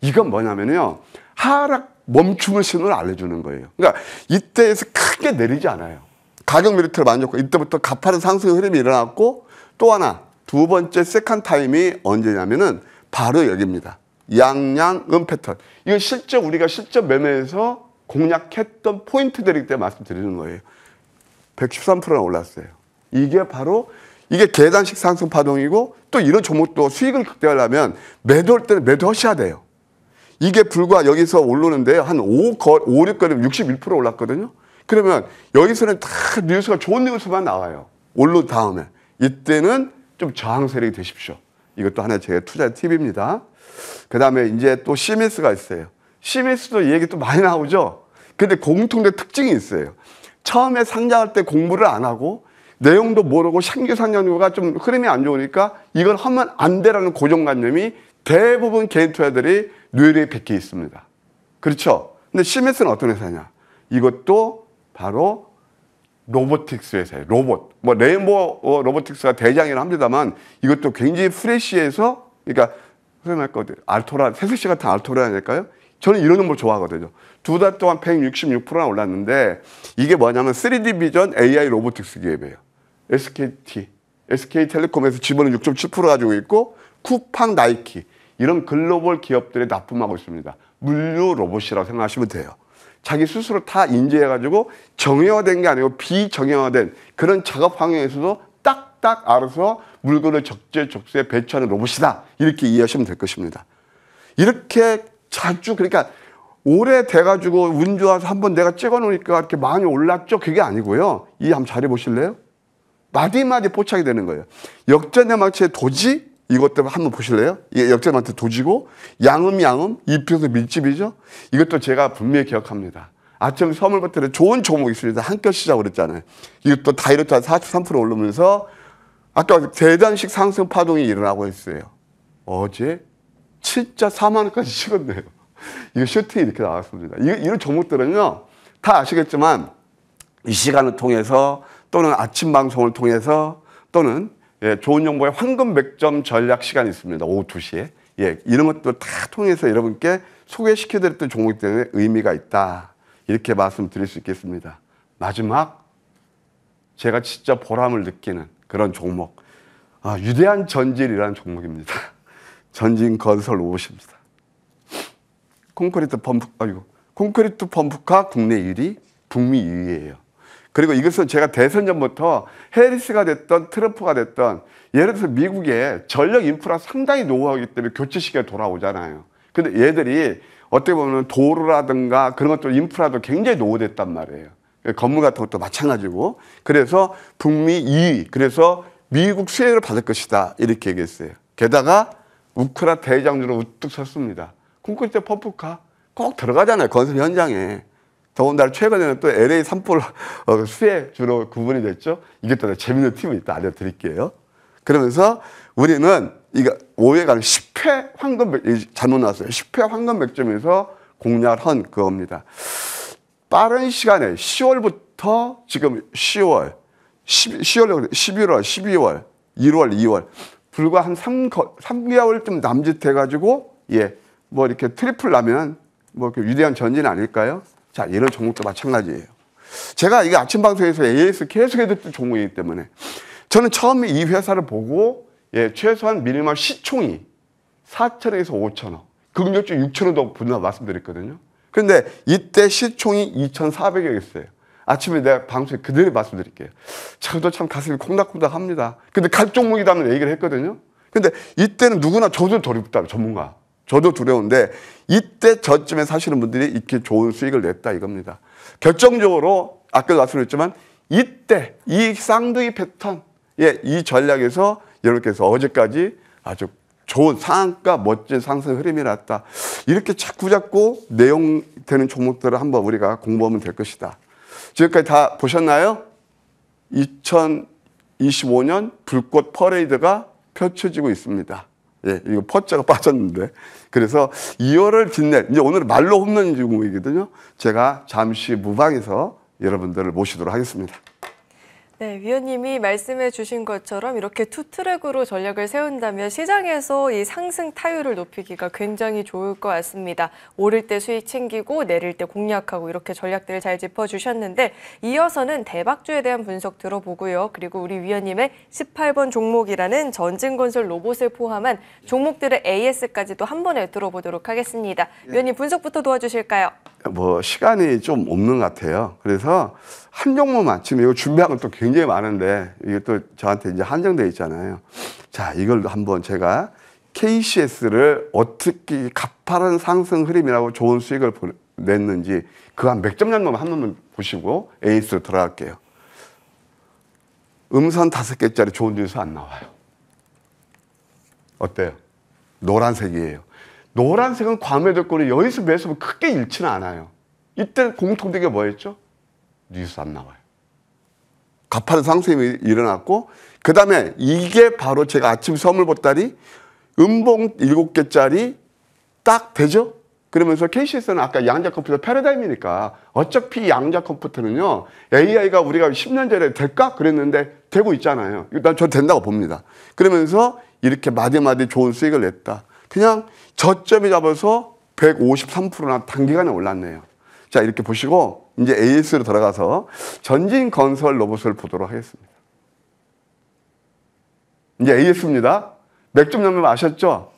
이건 뭐냐면요. 하락 멈춤을 신호를 알려주는 거예요. 그러니까 이때에서 크게 내리지 않아요. 가격 메리트를 만족하고 이때부터 가파른 상승 흐름이 일어났고 또 하나 두 번째 세컨 타임이 언제냐면은 바로 여기입니다. 양양음 패턴. 이거 실제 우리가 실제 매매에서 공략했던 포인트들이기 때문에 말씀드리는 거예요. 113%나 올랐어요. 이게 바로 이게 계단식 상승 파동이고 또 이런 종목도 수익을 극대화하려면 매도할 때는 매도하셔야 돼요. 이게 불과 여기서 오르는데 한 6거리 61% 올랐거든요. 그러면 여기서는 다 뉴스가 좋은 뉴스만 나와요. 오른 다음에. 이때는 좀 저항 세력이 되십시오. 이것도 하나의 제 투자 팁입니다. 그 다음에 이제 또 시미스가 있어요. 시미스도 얘기 또 많이 나오죠. 근데 공통된 특징이 있어요. 처음에 상장할 때 공부를 안 하고 내용도 모르고 신규 상장료가 좀 흐름이 안 좋으니까 이걸 하면 안 돼라는 고정관념이 대부분 개인 투자들이 뇌리에 박혀 있습니다. 그렇죠? 근데 시메스는 어떤 회사냐? 이것도 바로 로보틱스 회사예요. 로봇. 뭐 레인보우 로보틱스가 대장이라 합니다만 이것도 굉장히 프레시해서 그러니까 소위 말할 것 알토라, 세스시 같은 알토라 아닐까요? 저는 이런 놈을 좋아하거든요. 두 달 동안 166%나 올랐는데 이게 뭐냐면 3D 비전 AI 로보틱스 기업이에요. SK텔레콤에서 지분을 6.7% 가지고 있고 쿠팡, 나이키 이런 글로벌 기업들에 납품하고 있습니다. 물류 로봇이라고 생각하시면 돼요. 자기 스스로 다 인지해가지고 정형화된 게 아니고 비정형화된 그런 작업 환경에서도 딱딱 알아서 물건을 적재적소에 배치하는 로봇이다. 이렇게 이해하시면 될 것입니다. 이렇게 자주 그러니까 오래 돼가지고 운 좋아서 한번 내가 찍어놓으니까 이렇게 많이 올랐죠? 그게 아니고요. 이 한번 자료 보실래요? 마디마디 포착이 되는 거예요. 역전대망치의 도지 이것도 한번 보실래요? 이게 역전대망치 도지고 양음 이표소 밀집이죠? 이것도 제가 분명히 기억합니다. 아침 서물버터에 좋은 종목이 있습니다. 한껏 시작을 그랬잖아요. 이것도 다이렉트 43% 오르면서 아까 대단식 상승 파동이 일어나고 있어요. 어제 진짜 4만 원까지 찍었네요. 이거 셔틀이 이렇게 나왔습니다. 이런 종목들은요, 다 아시겠지만 이 시간을 통해서 또는 아침 방송을 통해서 또는 좋은 정보의 황금 100점 전략 시간이 있습니다. 오후 2시에. 이런 것도 다 통해서 여러분께 소개시켜드렸던 종목 때문에 의미가 있다. 이렇게 말씀드릴 수 있겠습니다. 마지막 제가 진짜 보람을 느끼는 그런 종목. 유대한 전질이라는 종목입니다. 전진건설 로봇입니다. 콘크리트 펌프카 국내 1위, 북미 2위예요. 그리고 이것은 제가 대선 전부터 해리스가 됐던 트럼프가 됐던 예를 들어서 미국의 전력 인프라 상당히 노후하기 때문에 교체 시기가 돌아오잖아요. 근데 얘들이 어떻게 보면 도로라든가 그런 것들 인프라도 굉장히 노후됐단 말이에요. 건물 같은 것도 마찬가지고. 그래서 북미 2위, 그래서 미국 수혜를 받을 것이다. 이렇게 얘기했어요. 게다가 우크라 대장주로 우뚝 섰습니다. 콘크리트 펌프카 꼭 들어가잖아요. 건설 현장에. 더군다나 최근에는 또 LA 산불 수혜주로 구분이 됐죠. 이게 또 재밌는 팁이 있다 알려드릴게요. 그러면서 우리는 이거 오해가는 10회 황금 잘못 나왔어요. 10회 황금 100점에서 공략한 그겁니다. 빠른 시간에 10월부터 지금 10월, 11월, 12월, 1월, 2월 불과 한 3개월쯤 남짓해가지고 뭐 이렇게 트리플 나면 뭐 위대한 전진 아닐까요? 자, 이런 종목도 마찬가지예요. 제가 이게 아침 방송에서 AS 계속 해줬던 종목이기 때문에 저는 처음에 이 회사를 보고 최소한 미니멀 시총이 4천에서 5천억, 극률주 6천억도 분다 말씀드렸거든요. 그런데 이때 시총이 2,400억이었어요. 아침에 내가 방송에 그대로 말씀드릴게요. 저도 참 가슴이 콩닥콩닥합니다. 근데 갈 종목이라면 얘기를 했거든요. 근데 이때는 누구나 저도 두렵다, 전문가. 저도 두려운데 이때 저쯤에 사시는 분들이 이렇게 좋은 수익을 냈다 이겁니다. 결정적으로 아까도 말씀드렸지만 이때 이 쌍둥이 패턴, 이 전략에서 여러분께서 어제까지 아주 좋은 상한가 멋진 상승 흐름이 났다. 이렇게 자꾸 내용 되는 종목들을 한번 우리가 공부하면 될 것이다. 지금까지 다 보셨나요? 2025년 불꽃 퍼레이드가 펼쳐지고 있습니다. 이거 퍼자가 빠졌는데. 그래서 2월을 빛낼, 이제 오늘 말로 홈런 종목이거든요. 제가 잠시 무방에서 여러분들을 모시도록 하겠습니다. 네, 위원님이 말씀해 주신 것처럼 이렇게 투 트랙으로 전략을 세운다면 시장에서 이 상승 타율을 높이기가 굉장히 좋을 것 같습니다. 오를 때 수익 챙기고 내릴 때 공략하고 이렇게 전략들을 잘 짚어주셨는데 이어서는 대박주에 대한 분석 들어보고요. 그리고 우리 위원님의 18번 종목이라는 전진건설 로봇을 포함한 종목들의 AS까지도 한 번에 들어보도록 하겠습니다. 위원님 분석부터 도와주실까요? 뭐 시간이 좀 없는 것 같아요. 그래서 한 종목만 지금 이거 준비한 건 또 굉장히 많은데 이게 또 저한테 이제 한정돼 있잖아요. 자, 이걸 한번 제가 KCS를 어떻게 가파른 상승 흐름이라고 좋은 수익을 냈는지 그 한 몇 점 정도만 한 번만 보시고 에이스로 들어갈게요. 음선 5개짜리 좋은 뉴스 안 나와요. 어때요? 노란색이에요. 노란색은 과매도권이 여기서 매수하면 크게 잃지는 않아요. 이때 공통된 게 뭐였죠? 뉴스 안 나와요. 가파른 상승이 일어났고 그 다음에 이게 바로 제가 아침 선물 보따리 음봉 7개짜리 딱 되죠? 그러면서 KCS는 아까 양자 컴퓨터 패러다임이니까 어차피 양자 컴퓨터는요 AI가 우리가 10년 전에 될까? 그랬는데 되고 있잖아요. 일단 저 된다고 봅니다. 그러면서 이렇게 마디마디 좋은 수익을 냈다. 그냥 저점이 잡아서 153%나 단기간에 올랐네요. 자, 이렇게 보시고 이제 AS로 들어가서 전진 건설 로봇을 보도록 하겠습니다. 이제 AS입니다. 맥점 넘으면 아셨죠?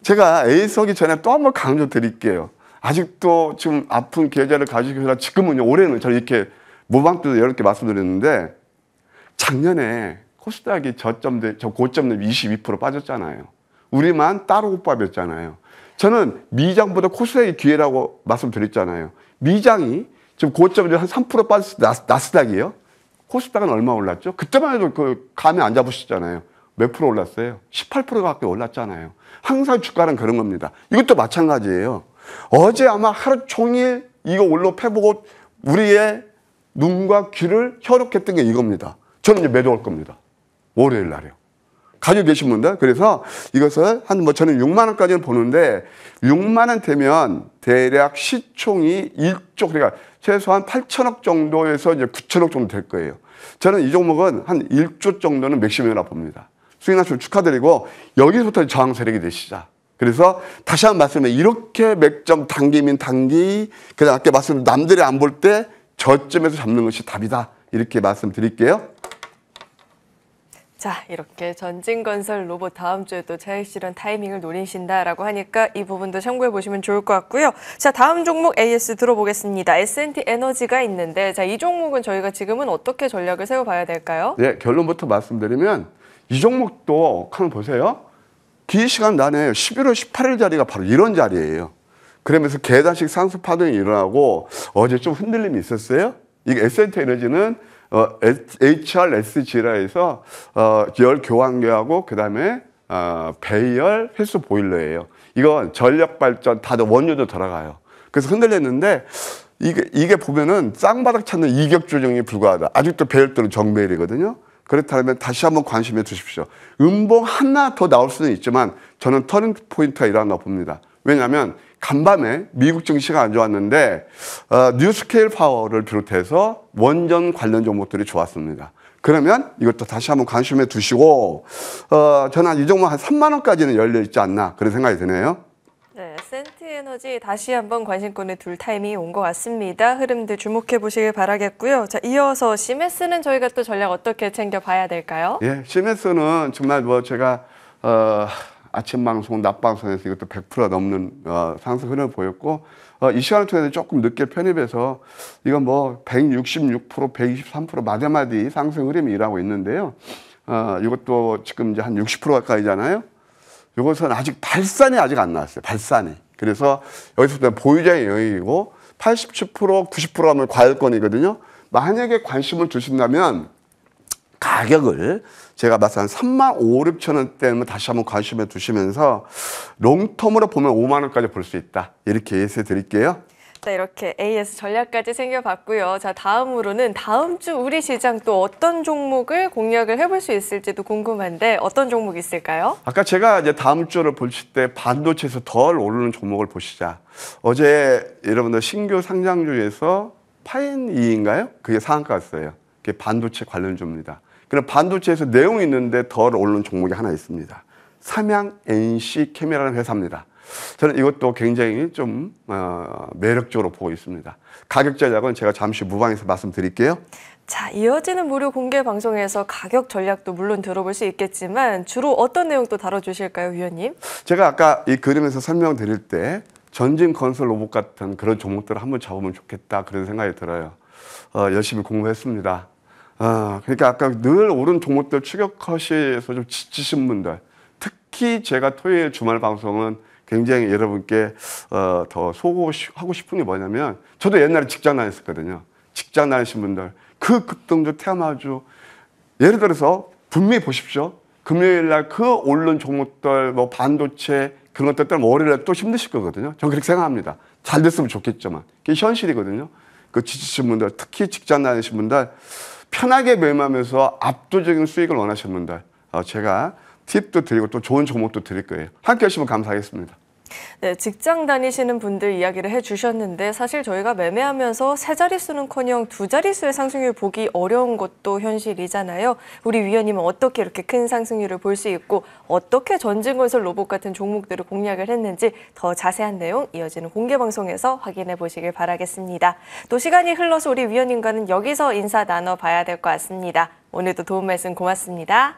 제가 AS 하기 전에 또 한 번 강조 드릴게요. 아직도 지금 아픈 계좌를 가지고 계시나 지금은요, 올해는 저는 이렇게 모방도 여러 개 말씀드렸는데 작년에 코스닥이 저 고점 대비 22% 빠졌잖아요. 우리만 따로국밥이었잖아요. 저는 미장보다 코스닥이 기회라고 말씀드렸잖아요. 미장이 지금 고점에 한 3% 빠졌을 때 나스닥이에요. 코스닥은 얼마 올랐죠? 그때만 해도 그 감이 안 잡으시잖아요. 몇 프로 올랐어요? 18% 가까이 올랐잖아요. 항상 주가는 그런 겁니다. 이것도 마찬가지예요. 어제 아마 하루 종일 이거 올로 패보고 우리의 눈과 귀를 현혹했던 게 이겁니다. 저는 이제 매도할 겁니다. 월요일 날이요. 가지고 계신 분들. 그래서 이것을 저는 6만 원까지는 보는데 6만 원 되면 대략 시총이 1조, 그러니까 최소한 8천억 정도에서 이제 9천억 정도 될 거예요. 저는 이 종목은 한 1조 정도는 맥시멈이라고 봅니다. 수익 나시면 축하드리고 여기서부터 저항 세력이 되시자. 그래서 다시 한번 말씀드리면 이렇게 맥점 단기면 단기, 그다음 아까 말씀 남들이 안 볼 때 저점에서 잡는 것이 답이다. 이렇게 말씀드릴게요. 자, 이렇게 전진건설 로봇 다음 주에 또 차익 실현 타이밍을 노리신다라고 하니까 이 부분도 참고해 보시면 좋을 것 같고요. 자, 다음 종목 AS 들어보겠습니다. S&T 에너지가 있는데, 자, 이 종목은 저희가 지금은 어떻게 전략을 세워봐야 될까요? 네, 결론부터 말씀드리면 이 종목도 한번 보세요. 긴 시간 내내 11월 18일 자리가 바로 이런 자리예요. 그러면서 계단식 상승 파동이 일어나고 어제 좀 흔들림이 있었어요. 이게 S&T 에너지는 HRSG라 해서 열 교환기하고 그다음에 배열 회수 보일러예요. 이건 전력 발전 다들 원료도 들어가요. 그래서 흔들렸는데 이게 보면은 쌍바닥 찾는 이격 조정에 불과하다. 아직도 배열도는 정배열이거든요. 그렇다면 다시 한번 관심해 주십시오. 음봉 하나 더 나올 수는 있지만 저는 터닝 포인트가 일어난다고 봅니다. 왜냐하면 간밤에 미국 증시가 안 좋았는데 뉴스케일 파워를 비롯해서 원전 관련 종목들이 좋았습니다. 그러면 이것도 다시 한번 관심해 두시고 저는 이 종목 한 3만 원까지는 열려 있지 않나 그런 생각이 드네요. 네, S&T 에너지 다시 한번 관심권을 둘 타이밍이 온 것 같습니다. 흐름들 주목해 보시길 바라겠고요. 자, 이어서 시메스는 저희가 또 전략 어떻게 챙겨봐야 될까요? 예, 시메스는 정말 제가 아침 방송, 낮 방송에서 이것도 100% 넘는 상승 흐름을 보였고 이 시간을 통해서 조금 늦게 편입해서 이건 166%, 123% 마디마디 상승 흐름이 일어나고 있는데요. 이것도 지금 이제 한 60% 가까이잖아요. 이것은 아직 발산이 아직 안 나왔어요. 발산이. 그래서 여기서부터 보유자의 영역이고 87%, 90% 하면 과열권이거든요. 만약에 관심을 주신다면 가격을 제가 봤을 때 한 3만 5, 6천 원대면 다시 한번 관심을 두시면서 롱텀으로 보면 5만 원까지 볼 수 있다. 이렇게 예시해 드릴게요. 네, 이렇게 AS 전략까지 챙겨봤고요. 자, 다음으로는 다음 주 우리 시장 또 어떤 종목을 공략을 해볼 수 있을지도 궁금한데 어떤 종목이 있을까요? 아까 제가 이제 다음 주를 보실 때 반도체에서 덜 오르는 종목을 보시자. 어제 여러분들 신규 상장주에서 파인이인가요? 그게 상한가였어요. 그게 반도체 관련주입니다. 그럼 반도체에서 내용이 있는데 더 오르는 종목이 하나 있습니다. 삼양 NC 캠이라는 회사입니다. 저는 이것도 굉장히 좀 매력적으로 보고 있습니다. 가격 전략은 제가 잠시 무방에서 말씀드릴게요. 자, 이어지는 무료 공개 방송에서 가격 전략도 물론 들어볼 수 있겠지만 주로 어떤 내용 또 다뤄주실까요, 위원님? 제가 아까 이 그림에서 설명드릴 때 전진 건설 로봇 같은 그런 종목들을 한번 잡으면 좋겠다 그런 생각이 들어요. 열심히 공부했습니다. 그러니까 아까 늘 오른 종목들 추격하시에서 좀 지치신 분들, 특히 제가 토요일 주말 방송은 굉장히 여러분께 더 소고하고 싶은 게 뭐냐면, 저도 옛날에 직장 다녔었거든요. 직장 다니신 분들, 그 급등주 테마주, 예를 들어서 분명히 보십시오. 금요일 날 그 오른 종목들, 뭐 반도체 그런 것들 때문에 월요일 날 또 힘드실 거거든요. 저는 그렇게 생각합니다. 잘 됐으면 좋겠지만 그게 현실이거든요. 그 지치신 분들, 특히 직장 다니신 분들, 편하게 매매하면서 압도적인 수익을 원하시는 분들, 제가 팁도 드리고 또 좋은 종목도 드릴 거예요. 함께 하시면 감사하겠습니다. 네, 직장 다니시는 분들 이야기를 해주셨는데 사실 저희가 매매하면서 세 자릿수는커녕 두 자릿수의 상승률 보기 어려운 것도 현실이잖아요. 우리 위원님은 어떻게 이렇게 큰 상승률을 볼 수 있고 어떻게 전진건설 로봇 같은 종목들을 공략을 했는지 더 자세한 내용 이어지는 공개 방송에서 확인해 보시길 바라겠습니다. 또 시간이 흘러서 우리 위원님과는 여기서 인사 나눠봐야 될 것 같습니다. 오늘도 도움 말씀 고맙습니다.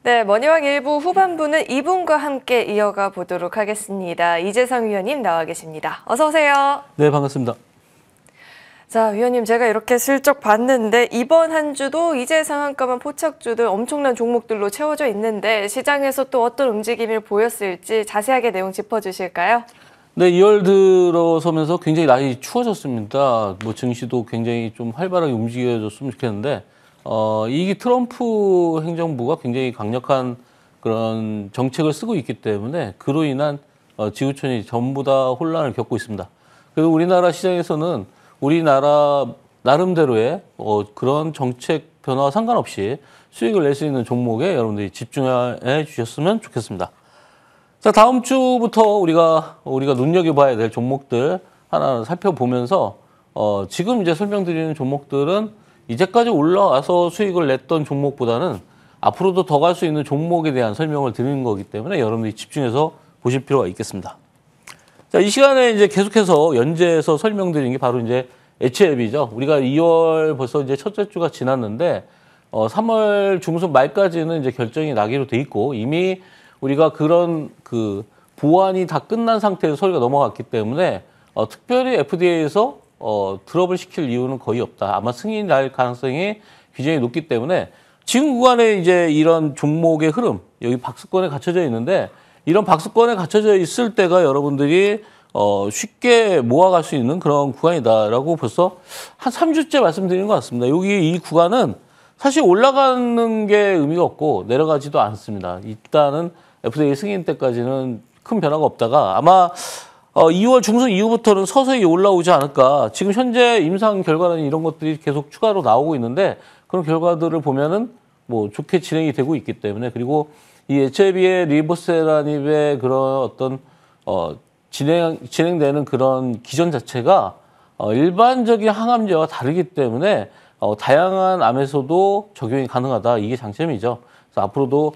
네, 머니왕 1부 후반부는 2분과 함께 이어가 보도록 하겠습니다. 이재상 위원님 나와 계십니다. 어서 오세요. 네, 반갑습니다. 자, 위원님 제가 이렇게 슬쩍 봤는데 이번 한 주도 이재상 한가만 포착주들 엄청난 종목들로 채워져 있는데 시장에서 또 어떤 움직임을 보였을지 자세하게 내용 짚어주실까요? 네, 2월 들어서면서 굉장히 날이 추워졌습니다. 뭐 증시도 굉장히 좀 활발하게 움직여졌으면 좋겠는데 이 트럼프 행정부가 굉장히 강력한 그런 정책을 쓰고 있기 때문에 그로 인한 지구촌이 전부 다 혼란을 겪고 있습니다. 그리고 우리나라 시장에서는 우리나라 나름대로의 그런 정책 변화와 상관없이 수익을 낼 수 있는 종목에 여러분들이 집중해 주셨으면 좋겠습니다. 자, 다음 주부터 우리가 눈여겨봐야 될 종목들 하나 살펴보면서 지금 이제 설명드리는 종목들은 이제까지 올라와서 수익을 냈던 종목보다는 앞으로도 더 갈 수 있는 종목에 대한 설명을 드리는 거기 때문에 여러분들이 집중해서 보실 필요가 있겠습니다. 자, 이 시간에 이제 계속해서 연재해서 설명드리는 게 바로 이제 HLB죠. 우리가 2월 벌써 이제 첫째 주가 지났는데 3월 중순 말까지는 이제 결정이 나기로 돼 있고 이미 우리가 그런 그 보완이 다 끝난 상태에서 서류가 넘어갔기 때문에 특별히 FDA에서 드롭을 시킬 이유는 거의 없다. 아마 승인이 날 가능성이 굉장히 높기 때문에 지금 구간에 이제 이런 종목의 흐름, 여기 박스권에 갇혀져 있는데 이런 박스권에 갇혀져 있을 때가 여러분들이 쉽게 모아갈 수 있는 그런 구간이다라고 벌써 한 3주째 말씀드리는 것 같습니다. 여기 이 구간은 사실 올라가는 게 의미가 없고 내려가지도 않습니다. 일단은 FDA 승인 때까지는 큰 변화가 없다가 아마 2월 중순 이후부터는 서서히 올라오지 않을까. 지금 현재 임상 결과는 이런 것들이 계속 추가로 나오고 있는데 그런 결과들을 보면은 뭐 좋게 진행이 되고 있기 때문에 그리고 이 HLB의 리보세라닙의 그런 어떤 진행되는 그런 기전 자체가 일반적인 항암제와 다르기 때문에 다양한 암에서도 적용이 가능하다. 이게 장점이죠. 그래서 앞으로도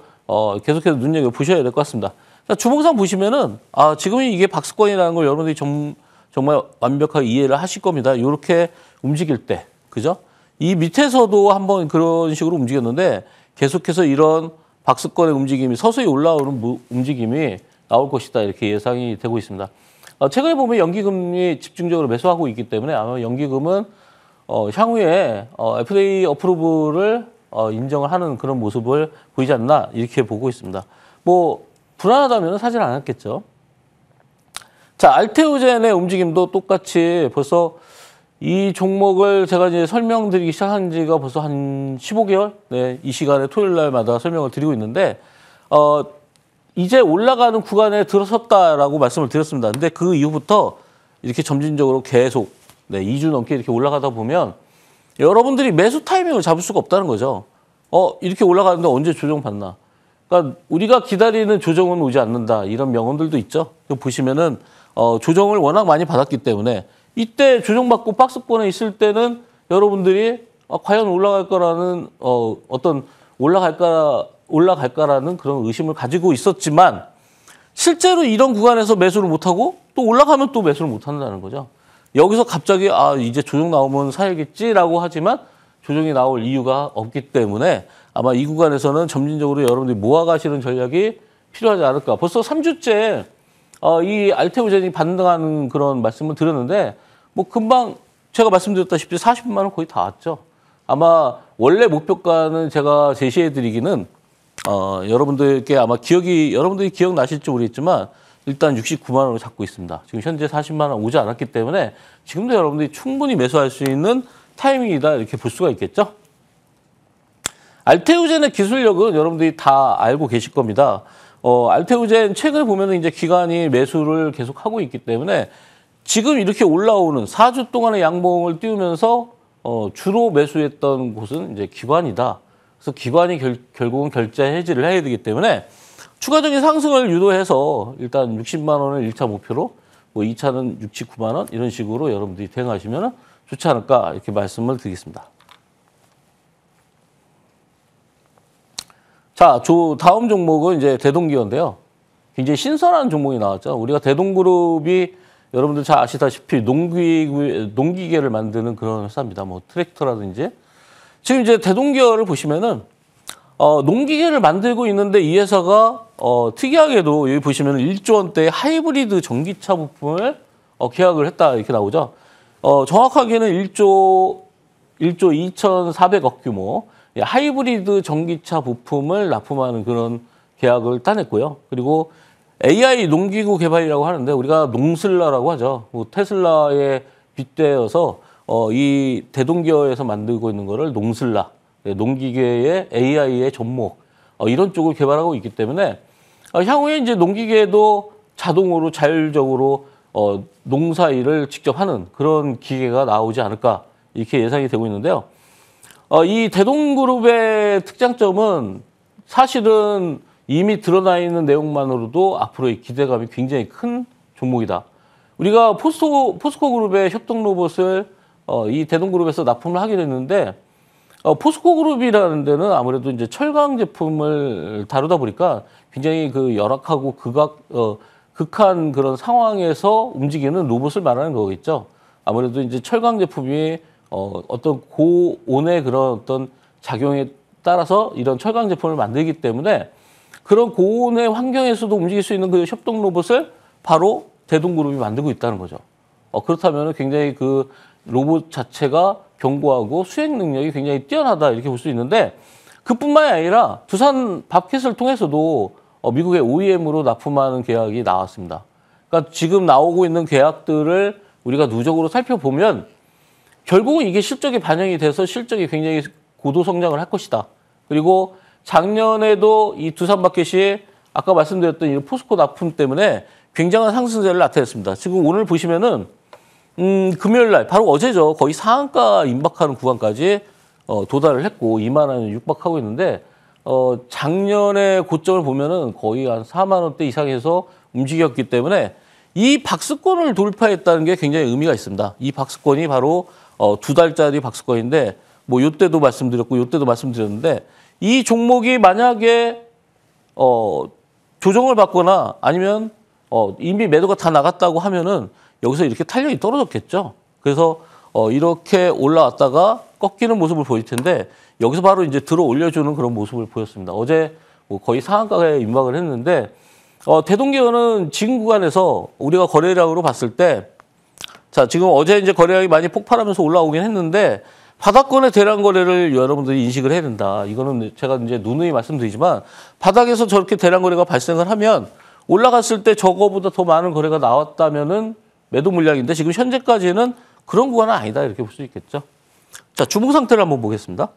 계속해서 눈여겨보셔야 될 것 같습니다. 자, 주봉상 보시면은 지금 이게 박스권이라는 걸 여러분들이 정말 완벽하게 이해를 하실 겁니다. 이렇게 움직일 때, 그죠? 이 밑에서도 한번 그런 식으로 움직였는데 계속해서 이런 박스권의 움직임이 서서히 올라오는 움직임이 나올 것이다. 이렇게 예상이 되고 있습니다. 최근에 보면 연기금이 집중적으로 매수하고 있기 때문에 아마 연기금은 향후에 FDA 어프로브를 인정을 하는 그런 모습을 보이지 않나 이렇게 보고 있습니다. 뭐 불안하다면 사질 않았겠죠. 자, 알테오젠의 움직임도 똑같이 벌써 이 종목을 제가 이제 설명드리기 시작한 지가 벌써 한 15개월? 네, 이 시간에 토요일 날마다 설명을 드리고 있는데, 이제 올라가는 구간에 들어섰다라고 말씀을 드렸습니다. 근데 그 이후부터 이렇게 점진적으로 계속, 2주 넘게 이렇게 올라가다 보면 여러분들이 매수 타이밍을 잡을 수가 없다는 거죠. 이렇게 올라가는데 언제 조정받나. 그러니까 우리가 기다리는 조정은 오지 않는다. 이런 명언들도 있죠. 보시면은, 조정을 워낙 많이 받았기 때문에 이때 조정받고 박스권에 있을 때는 여러분들이 과연 올라갈 거라는 어떤 올라갈까라는 그런 의심을 가지고 있었지만 실제로 이런 구간에서 매수를 못하고 또 올라가면 또 매수를 못한다는 거죠. 여기서 갑자기 이제 조정 나오면 사야겠지라고 하지만 조정이 나올 이유가 없기 때문에 아마 이 구간에서는 점진적으로 여러분들이 모아가시는 전략이 필요하지 않을까. 벌써 3주째 이 알테오젠이 반등하는 그런 말씀을 드렸는데 뭐 금방 제가 말씀드렸다시피 40만 원 거의 다 왔죠. 아마 원래 목표가는 제가 제시해드리기는 여러분들께 아마 여러분들이 기억나실지 모르겠지만 일단 69만 원을 잡고 있습니다. 지금 현재 40만 원 오지 않았기 때문에 지금도 여러분들이 충분히 매수할 수 있는 타이밍이다 이렇게 볼 수가 있겠죠. 알테오젠의 기술력은 여러분들이 다 알고 계실 겁니다. 알테오젠 최근에 보면은 이제 기관이 매수를 계속하고 있기 때문에 지금 이렇게 올라오는 4주 동안의 양봉을 띄우면서 주로 매수했던 곳은 이제 기관이다. 그래서 기관이 결국은 결제 해지를 해야 되기 때문에 추가적인 상승을 유도해서 일단 60만 원을 1차 목표로 뭐 2차는 69만 원 이런 식으로 여러분들이 대응하시면 좋지 않을까 이렇게 말씀을 드리겠습니다. 자, 다음 종목은 이제 대동기어인데요. 굉장히 신선한 종목이 나왔죠. 우리가 대동그룹이 여러분들 잘 아시다시피 농기계를 만드는 그런 회사입니다. 뭐 트랙터라든지. 지금 이제 대동기어를 보시면은 농기계를 만들고 있는데 이 회사가 특이하게도 여기 보시면 1조 원대의 하이브리드 전기차 부품을 계약을 했다 이렇게 나오죠. 정확하게는 1조 2,400억 규모 하이브리드 전기차 부품을 납품하는 그런 계약을 따냈고요. 그리고 AI 농기구 개발이라고 하는데 우리가 농슬라라고 하죠. 뭐 테슬라에 빗대어서 이 대동기어에서 만들고 있는 거를 농슬라, 농기계의 AI의 접목 이런 쪽을 개발하고 있기 때문에 향후에 이제 농기계도 자동으로 자율적으로 농사 일을 직접 하는 그런 기계가 나오지 않을까 이렇게 예상이 되고 있는데요. 이 대동그룹의 특장점은 사실은 이미 드러나 있는 내용만으로도 앞으로의 기대감이 굉장히 큰 종목이다. 우리가 포스코 그룹의 협동 로봇을 이 대동그룹에서 납품을 하게 됐는데 포스코 그룹이라는 데는 아무래도 이제 철강 제품을 다루다 보니까 굉장히 그 열악하고 극한 그런 상황에서 움직이는 로봇을 말하는 거겠죠. 아무래도 이제 철강 제품이 어떤 고온의 그런 어떤 작용에 따라서 이런 철강 제품을 만들기 때문에 그런 고온의 환경에서도 움직일 수 있는 그 협동 로봇을 바로 대동그룹이 만들고 있다는 거죠. 그렇다면 굉장히 그 로봇 자체가 견고하고 수행 능력이 굉장히 뛰어나다 이렇게 볼 수 있는데 그뿐만이 아니라 두산 밥켓을 통해서도 미국의 OEM으로 납품하는 계약이 나왔습니다. 그러니까 지금 나오고 있는 계약들을 우리가 누적으로 살펴보면 결국은 이게 실적에 반영이 돼서 실적이 굉장히 고도 성장을 할 것이다. 그리고 작년에도 이 두산 마켓이 아까 말씀드렸던 이 포스코 납품 때문에 굉장한 상승세를 나타냈습니다. 지금 오늘 보시면은 금요일 날 바로 어제죠. 거의 상한가 임박하는 구간까지 도달을 했고 2만 원을 육박하고 있는데 작년에 고점을 보면은 거의 한 4만 원대 이상에서 움직였기 때문에 이 박스권을 돌파했다는 게 굉장히 의미가 있습니다. 이 박스권이 바로 2달짜리 박스권인데 뭐 요때도 말씀드렸고 요때도 말씀드렸는데 이 종목이 만약에 조정을 받거나 아니면 이미 매도가 다 나갔다고 하면은 여기서 이렇게 탄력이 떨어졌겠죠. 그래서 이렇게 올라왔다가 꺾이는 모습을 보일 텐데 여기서 바로 이제 들어 올려주는 그런 모습을 보였습니다. 어제 뭐 거의 상한가에 임박을 했는데 대동기어는 지금 구간에서 우리가 거래량으로 봤을 때 자, 지금 어제 이제 거래량이 많이 폭발하면서 올라오긴 했는데 바닥권의 대량 거래를 여러분들이 인식을 해야 된다. 이거는 제가 이제 누누이 말씀드리지만 바닥에서 저렇게 대량 거래가 발생을 하면 올라갔을 때 저거보다 더 많은 거래가 나왔다면은 매도 물량인데 지금 현재까지는 그런 구간은 아니다. 이렇게 볼 수 있겠죠. 자, 주봉 상태를 한번 보겠습니다.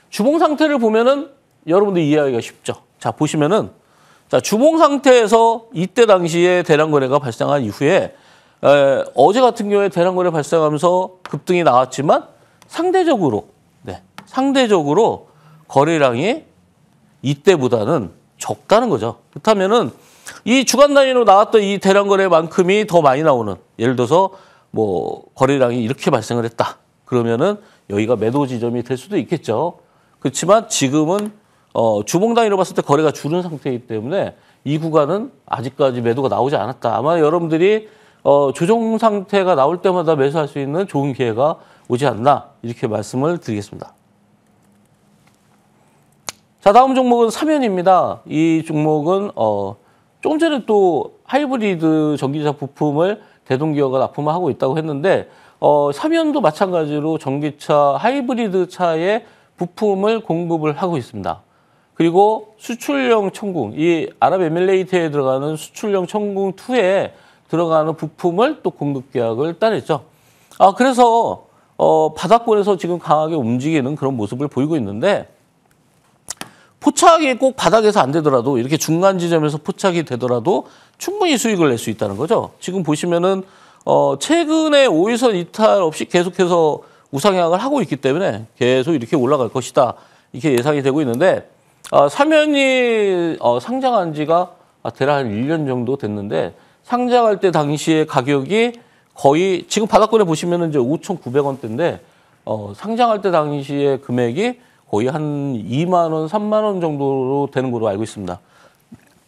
주봉 상태를 보면은 여러분들 이해하기가 쉽죠. 자, 보시면은 자, 주봉 상태에서 이때 당시에 대량 거래가 발생한 이후에 어제 같은 경우에 대량 거래 발생하면서 급등이 나왔지만 상대적으로 상대적으로 거래량이 이때보다는 적다는 거죠. 그렇다면은 이 주간 단위로 나왔던 이 대량 거래만큼이 더 많이 나오는 예를 들어서 뭐 거래량이 이렇게 발생을 했다. 그러면은 여기가 매도 지점이 될 수도 있겠죠. 그렇지만 지금은 주봉 단위로 봤을 때 거래가 줄은 상태이기 때문에 이 구간은 아직까지 매도가 나오지 않았다. 아마 여러분들이 조정 상태가 나올 때마다 매수할 수 있는 좋은 기회가 오지 않나 이렇게 말씀을 드리겠습니다. 자, 다음 종목은 사면입니다. 이 종목은 조금 전에 또 하이브리드 전기차 부품을 대동기어가 납품을 하고 있다고 했는데 사면도 마찬가지로 전기차 하이브리드 차에 부품을 공급을 하고 있습니다. 그리고 수출용 천궁, 이 아랍에미레이트에 들어가는 수출용 천궁 2에 들어가는 부품을 또 공급 계약을 따냈죠. 그래서 바닥권에서 지금 강하게 움직이는 그런 모습을 보이고 있는데 포착이 꼭 바닥에서 안 되더라도 이렇게 중간 지점에서 포착이 되더라도 충분히 수익을 낼 수 있다는 거죠. 지금 보시면은 최근에 5일선 이탈 없이 계속해서 우상향을 하고 있기 때문에 계속 이렇게 올라갈 것이다. 이렇게 예상이 되고 있는데 사면이 상장한 지가 대략 한 1년 정도 됐는데 상장할 때 당시에 가격이 거의 지금 바닥권에 보시면은 이제 5,900원대인데 상장할 때 당시에 금액이 거의 한 2만 원, 3만 원 정도로 되는 걸로 알고 있습니다.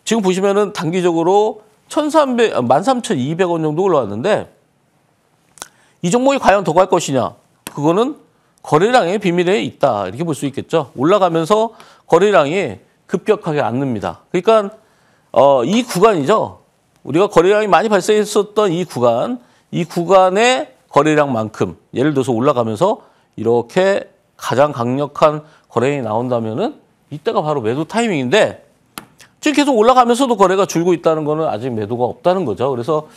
지금 보시면은 단기적으로 13,200원 정도 올라왔는데 이 종목이 과연 더 갈 것이냐? 그거는 거래량의 비밀에 있다. 이렇게 볼 수 있겠죠. 올라가면서 거래량이 급격하게 안 늡니다. 그러니까 이 구간이죠. 우리가 거래량이 많이 발생했었던 이 구간의 거래량만큼 예를 들어서 올라가면서 이렇게 가장 강력한 거래량이 나온다면은 이때가 바로 매도 타이밍인데 지금 계속 올라가면서도 거래가 줄고 있다는 거는 아직 매도가 없다는 거죠. 그래서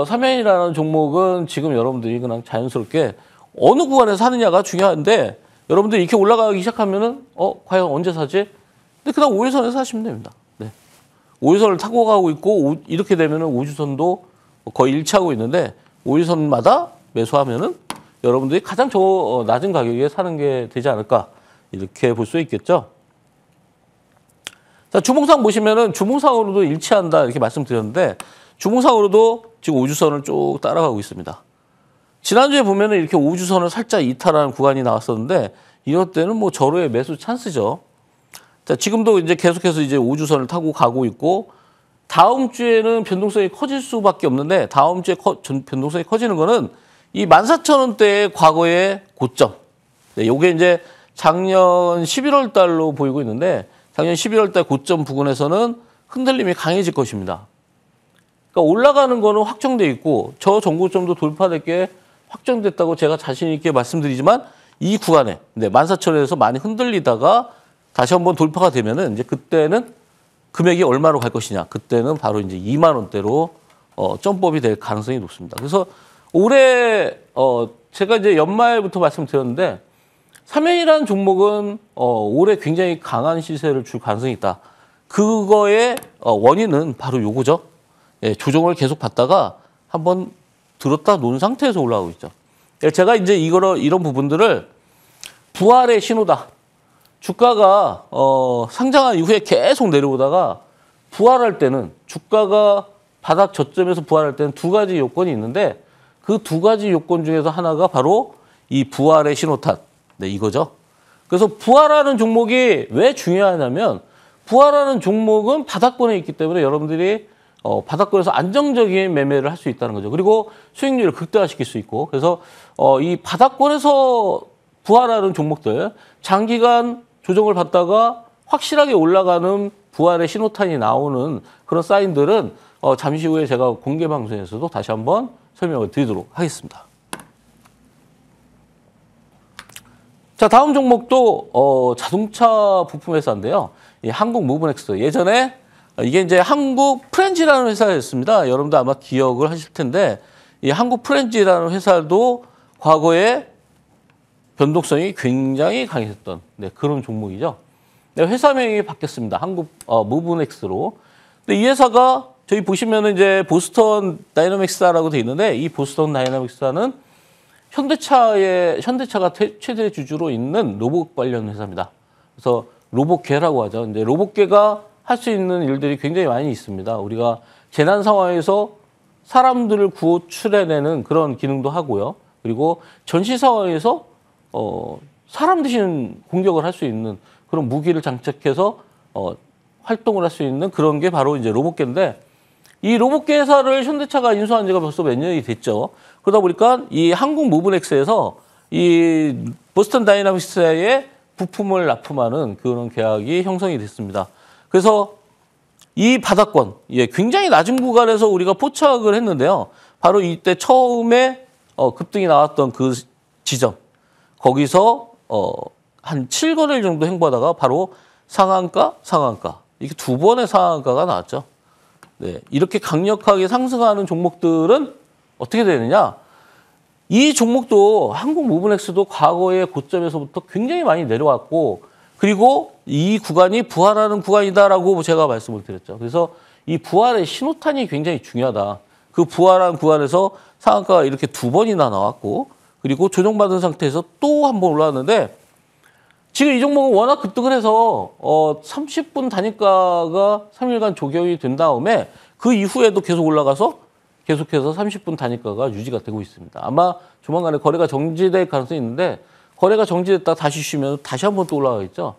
사면이라는 종목은 지금 여러분들이 그냥 자연스럽게 어느 구간에 사느냐가 중요한데 여러분들이 이렇게 올라가기 시작하면은 과연 언제 사지? 근데 그다음 5일선에서 사시면 됩니다. 네. 5일선을 타고 가고 있고 이렇게 되면은 5주선도 거의 일치하고 있는데 5일선마다 매수하면은 여러분들이 가장 낮은 가격에 사는 게 되지 않을까 이렇게 볼 수 있겠죠. 자, 주봉상 보시면은 주봉상으로도 일치한다 이렇게 말씀드렸는데 주봉상으로도 지금 5주선을 쭉 따라가고 있습니다. 지난주에 보면은 이렇게 5주선을 살짝 이탈하는 구간이 나왔었는데 이럴 때는 뭐 절호의 매수 찬스죠. 자, 지금도 이제 계속해서 이제 5주선을 타고 가고 있고 다음 주에는 변동성이 커질 수밖에 없는데 다음 주에 변동성이 커지는 거는 이 14,000원대의 과거의 고점. 네, 요게 이제 작년 11월 달로 보이고 있는데 작년 11월 달 고점 부근에서는 흔들림이 강해질 것입니다. 그러니까 올라가는 거는 확정돼 있고 저 전고점도 돌파될 게 확정됐다고 제가 자신 있게 말씀드리지만 이 구간에 14,000원에서 많이 흔들리다가 다시 한번 돌파가 되면은 이제 그때는 금액이 얼마로 갈 것이냐. 그때는 바로 이제 2만 원대로 점법이 될 가능성이 높습니다. 그래서 올해 제가 이제 연말부터 말씀드렸는데 사면이라는 종목은 올해 굉장히 강한 시세를 줄 가능성이 있다. 그거의 원인은 바로 요거죠. 예, 조정을 계속 받다가 한번 들었다 놓은 상태에서 올라가고 있죠. 제가 이제 이런 부분들을 부활의 신호다. 주가가 상장한 이후에 계속 내려오다가 부활할 때는 주가가 바닥 저점에서 부활할 때는 두 가지 요건이 있는데 그 두 가지 요건 중에서 하나가 바로 이 부활의 신호탄. 네, 이거죠. 그래서 부활하는 종목이 왜 중요하냐면 부활하는 종목은 바닥권에 있기 때문에 여러분들이 바닥권에서 안정적인 매매를 할 수 있다는 거죠. 그리고 수익률을 극대화시킬 수 있고 그래서 이 바닥권에서 부활하는 종목들 장기간 조정을 받다가 확실하게 올라가는 부활의 신호탄이 나오는 그런 사인들은 잠시 후에 제가 공개 방송에서도 다시 한번 설명을 드리도록 하겠습니다. 자, 다음 종목도 자동차 부품 회사인데요. 이 한국 무브넥스. 예전에 이게 이제 한국 프렌지라는 회사였습니다. 여러분도 아마 기억을 하실 텐데 이 한국 프렌지라는 회사도 과거에 변동성이 굉장히 강했던 그런 종목이죠. 회사명이 바뀌었습니다. 한국 무브넥스로. 근데 이 회사가 저희 보시면은 이제 보스턴 다이나믹스라고 돼 있는데 이 보스턴 다이나믹스는 현대차가 최대 주주로 있는 로봇 관련 회사입니다. 그래서 로봇계라고 하죠. 이제 로봇계가 할 수 있는 일들이 굉장히 많이 있습니다. 우리가 재난 상황에서 사람들을 구출해내는 그런 기능도 하고요. 그리고 전시 상황에서 사람 대신 공격을 할 수 있는 그런 무기를 장착해서 활동을 할 수 있는 그런 게 바로 이제 로봇계인데 이 로봇계 회사를 현대차가 인수한 지가 벌써 몇 년이 됐죠. 그러다 보니까 이 한국 무브넥스에서 이 보스턴 다이나믹스의 부품을 납품하는 그런 계약이 형성이 됐습니다. 그래서 이 바닥권, 굉장히 낮은 구간에서 우리가 포착을 했는데요. 바로 이때 처음에 급등이 나왔던 그 지점, 거기서 한 7거래일 정도 행보하다가 바로 상한가, 이렇게 두 번의 상한가가 나왔죠. 네, 이렇게 강력하게 상승하는 종목들은 어떻게 되느냐? 이 종목도 한국 무브넥스도 과거의 고점에서부터 굉장히 많이 내려왔고 그리고 이 구간이 부활하는 구간이다라고 제가 말씀을 드렸죠. 그래서 이 부활의 신호탄이 굉장히 중요하다. 그 부활한 구간에서 상한가가 이렇게 두 번이나 나왔고 그리고 조정받은 상태에서 또 한 번 올라왔는데 지금 이 종목은 워낙 급등을 해서 30분 단위가가 3일간 조정이 된 다음에 그 이후에도 계속 올라가서 계속해서 30분 단위가가 유지가 되고 있습니다. 아마 조만간에 거래가 정지될 가능성이 있는데 거래가 정지됐다 다시 쉬면 다시 한 번 또 올라가겠죠.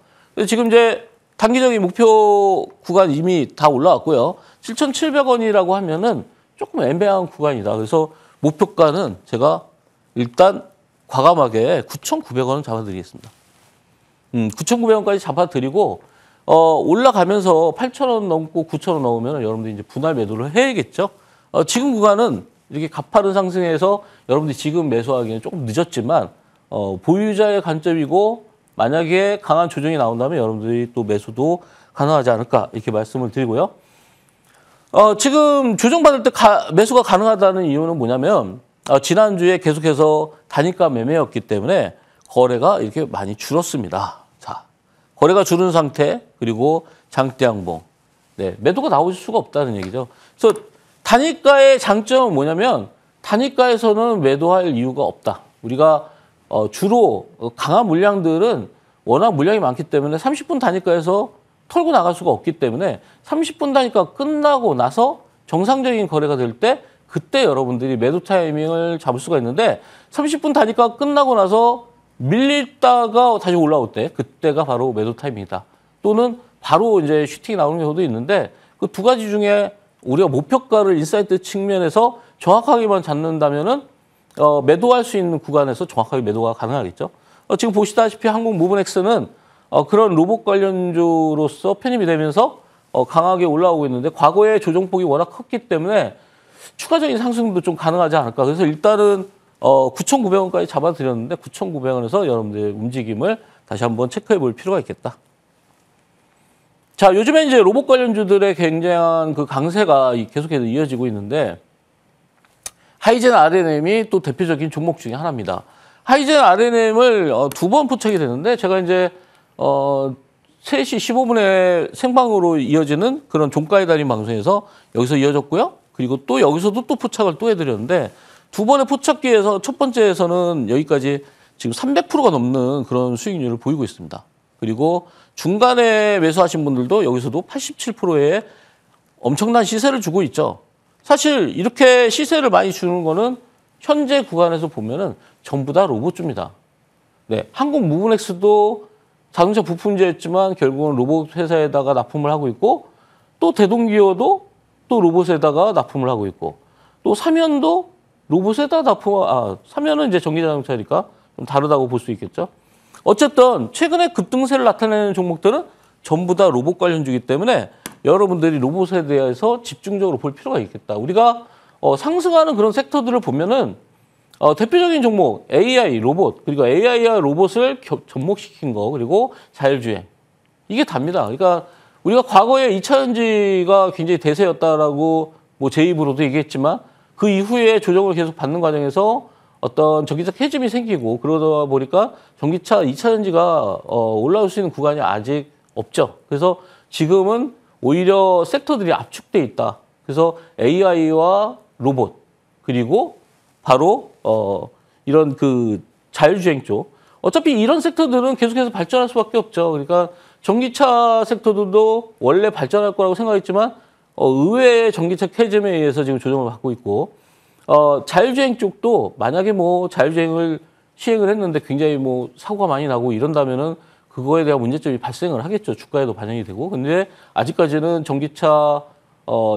지금 이제 단기적인 목표 구간 이미 다 올라왔고요. 7,700원이라고 하면은 조금 애매한 구간이다. 그래서 목표가는 제가 일단 과감하게 9,900원은 잡아드리겠습니다. 9,900원까지 잡아드리고 올라가면서 8,000원 넘고 9,000원 넘으면 여러분들이 이제 분할 매도를 해야겠죠. 지금 구간은 이렇게 가파른 상승에서 여러분들이 지금 매수하기는 조금 늦었지만 보유자의 관점이고 만약에 강한 조정이 나온다면 여러분들이 또 매수도 가능하지 않을까 이렇게 말씀을 드리고요. 지금 조정받을 때 매수가 가능하다는 이유는 뭐냐면 지난주에 계속해서 단위가 매매였기 때문에 거래가 이렇게 많이 줄었습니다. 자, 거래가 줄은 상태 그리고 장대 양봉. 네, 매도가 나올 수가 없다는 얘기죠. 그래서 단위가의 장점은 뭐냐면 단위가에서는 매도할 이유가 없다. 우리가 주로 강한 물량들은 워낙 물량이 많기 때문에 30분 단위가에서 털고 나갈 수가 없기 때문에 30분 단위가 끝나고 나서 정상적인 거래가 될 때 그때 여러분들이 매도 타이밍을 잡을 수가 있는데 30분 단위가 끝나고 나서 밀리다가 다시 올라올 때 그때가 바로 매도 타이밍이다. 또는 바로 이제 슈팅이 나오는 경우도 있는데 그 두 가지 중에 우리가 목표가를 인사이트 측면에서 정확하게만 잡는다면은 매도할 수 있는 구간에서 정확하게 매도가 가능하겠죠. 지금 보시다시피 한국 무브넥스는 그런 로봇 관련주로서 편입이 되면서 강하게 올라오고 있는데 과거의 조정폭이 워낙 컸기 때문에 추가적인 상승도 좀 가능하지 않을까. 그래서 일단은 9,900원까지 잡아드렸는데 9,900원에서 여러분들의 움직임을 다시 한번 체크해 볼 필요가 있겠다. 자, 요즘에 이제 로봇 관련주들의 굉장한 그 강세가 계속해서 이어지고 있는데 하이젠 RNM이 또 대표적인 종목 중에 하나입니다. 하이젠 RNM을 두 번 포착이 되는데 제가 이제 3시 15분에 생방으로 이어지는 그런 종가의 달인 방송에서 여기서 이어졌고요. 그리고 또 여기서도 또 포착을 또 해드렸는데 두 번의 포착기에서 첫 번째에서는 여기까지 지금 300%가 넘는 그런 수익률을 보이고 있습니다. 그리고 중간에 매수하신 분들도 여기서도 87%의 엄청난 시세를 주고 있죠. 사실 이렇게 시세를 많이 주는 거는 현재 구간에서 보면은 전부 다 로봇주입니다. 네, 한국 무브넥스도 자동차 부품주였지만 결국은 로봇 회사에다가 납품을 하고 있고, 또 대동기어도 또 로봇에다가 납품을 하고 있고, 또 삼연도 로봇에다 삼연은 이제 전기자동차니까 좀 다르다고 볼 수 있겠죠. 어쨌든 최근에 급등세를 나타내는 종목들은 전부 다 로봇 관련주이기 때문에 여러분들이 로봇에 대해서 집중적으로 볼 필요가 있겠다. 우리가 상승하는 그런 섹터들을 보면은 대표적인 종목 AI 로봇, 그리고 AI와 로봇을 접목시킨 거, 그리고 자율주행, 이게 답니다. 그러니까 우리가 과거에 2차 전지가 굉장히 대세였다라고 뭐 제 입으로도 얘기했지만, 그 이후에 조정을 계속 받는 과정에서 어떤 전기차 캐즘이 생기고, 그러다 보니까 전기차 2차 전지가 올라올 수 있는 구간이 아직 없죠. 그래서 지금은 오히려 섹터들이 압축돼 있다. 그래서 AI와 로봇, 그리고 바로 이런 그 자율주행 쪽, 어차피 이런 섹터들은 계속해서 발전할 수밖에 없죠. 그러니까 전기차 섹터들도 원래 발전할 거라고 생각했지만 의외의 전기차 캐즘에 의해서 지금 조정을 받고 있고, 자율주행 쪽도 만약에 뭐 자율주행을 시행을 했는데 굉장히 뭐 사고가 많이 나고 이런다면은 그거에 대한 문제점이 발생을 하겠죠. 주가에도 반영이 되고. 근데 아직까지는 전기차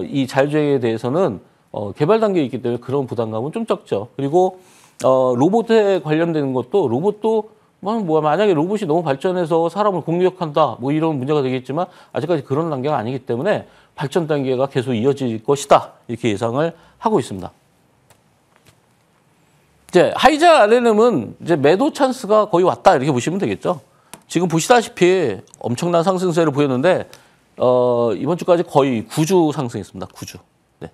이 자율주행에 대해서는 개발 단계에 있기 때문에 그런 부담감은 좀 적죠. 그리고 로봇에 관련되는 것도, 로봇도 뭐 만약에 로봇이 너무 발전해서 사람을 공격한다 뭐 이런 문제가 되겠지만, 아직까지 그런 단계가 아니기 때문에 발전 단계가 계속 이어질 것이다, 이렇게 예상을 하고 있습니다. 이제 하이자 RNM은 이제 매도 찬스가 거의 왔다, 이렇게 보시면 되겠죠. 지금 보시다시피 엄청난 상승세를 보였는데 이번 주까지 거의 9주 상승했습니다. 9주. 네.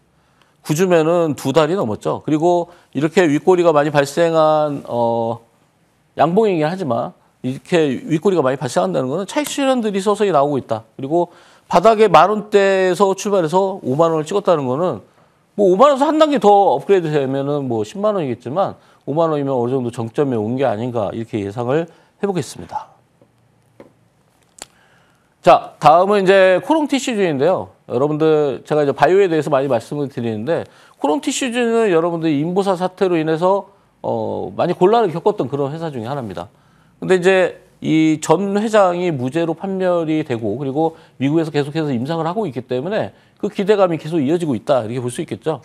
9주면은 2달이 넘었죠. 그리고 이렇게 윗꼬리가 많이 발생한 양봉이긴 하지만, 이렇게 윗꼬리가 많이 발생한다는 것은 차익 실현들이 서서히 나오고 있다. 그리고 바닥에 10,000원대에서 출발해서 5만 원을 찍었다는 거는, 뭐 5만 원에서 한 단계 더 업그레이드 되면은 뭐 10만 원이겠지만 5만 원이면 어느 정도 정점에 온 게 아닌가, 이렇게 예상을 해보겠습니다. 자, 다음은 이제 코롱 티슈즈인데요. 여러분들, 제가 이제 바이오에 대해서 많이 말씀을 드리는데, 코롱 티슈즈는 여러분들이 인보사 사태로 인해서 많이 곤란을 겪었던 그런 회사 중에 하나입니다. 근데 이제 이 전 회장이 무죄로 판멸이 되고, 그리고 미국에서 계속해서 임상을 하고 있기 때문에 그 기대감이 계속 이어지고 있다, 이렇게 볼 수 있겠죠.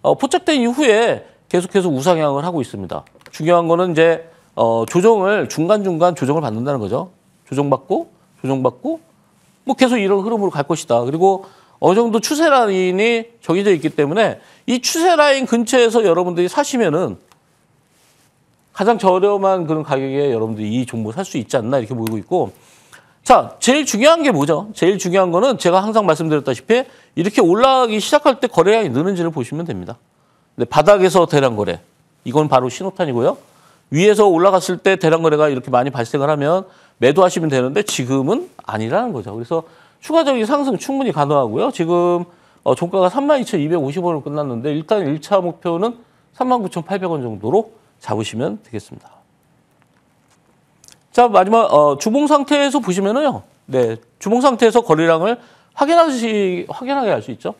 포착된 이후에 계속해서 우상향을 하고 있습니다. 중요한 거는 이제 조정을 중간중간 조정을 받는다는 거죠. 조정받고 뭐 계속 이런 흐름으로 갈 것이다. 그리고 어느 정도 추세 라인이 정해져 있기 때문에 이 추세 라인 근처에서 여러분들이 사시면은 가장 저렴한 그런 가격에 여러분들이 이 종목 살 수 있지 않나, 이렇게 보이고 있고. 자, 제일 중요한 게 뭐죠? 제일 중요한 거는 제가 항상 말씀드렸다시피 이렇게 올라가기 시작할 때 거래량이 느는지를 보시면 됩니다. 근데 바닥에서 대량 거래, 이건 바로 신호탄이고요. 위에서 올라갔을 때 대량 거래가 이렇게 많이 발생을 하면 매도하시면 되는데, 지금은 아니라는 거죠. 그래서 추가적인 상승 충분히 가능하고요. 지금 종가가 32,250원으로 끝났는데, 일단 1차 목표는 39,800원 정도로 잡으시면 되겠습니다. 자, 마지막 주봉 상태에서 보시면은요. 네, 주봉 상태에서 거래량을 확연하게 알 수 있죠.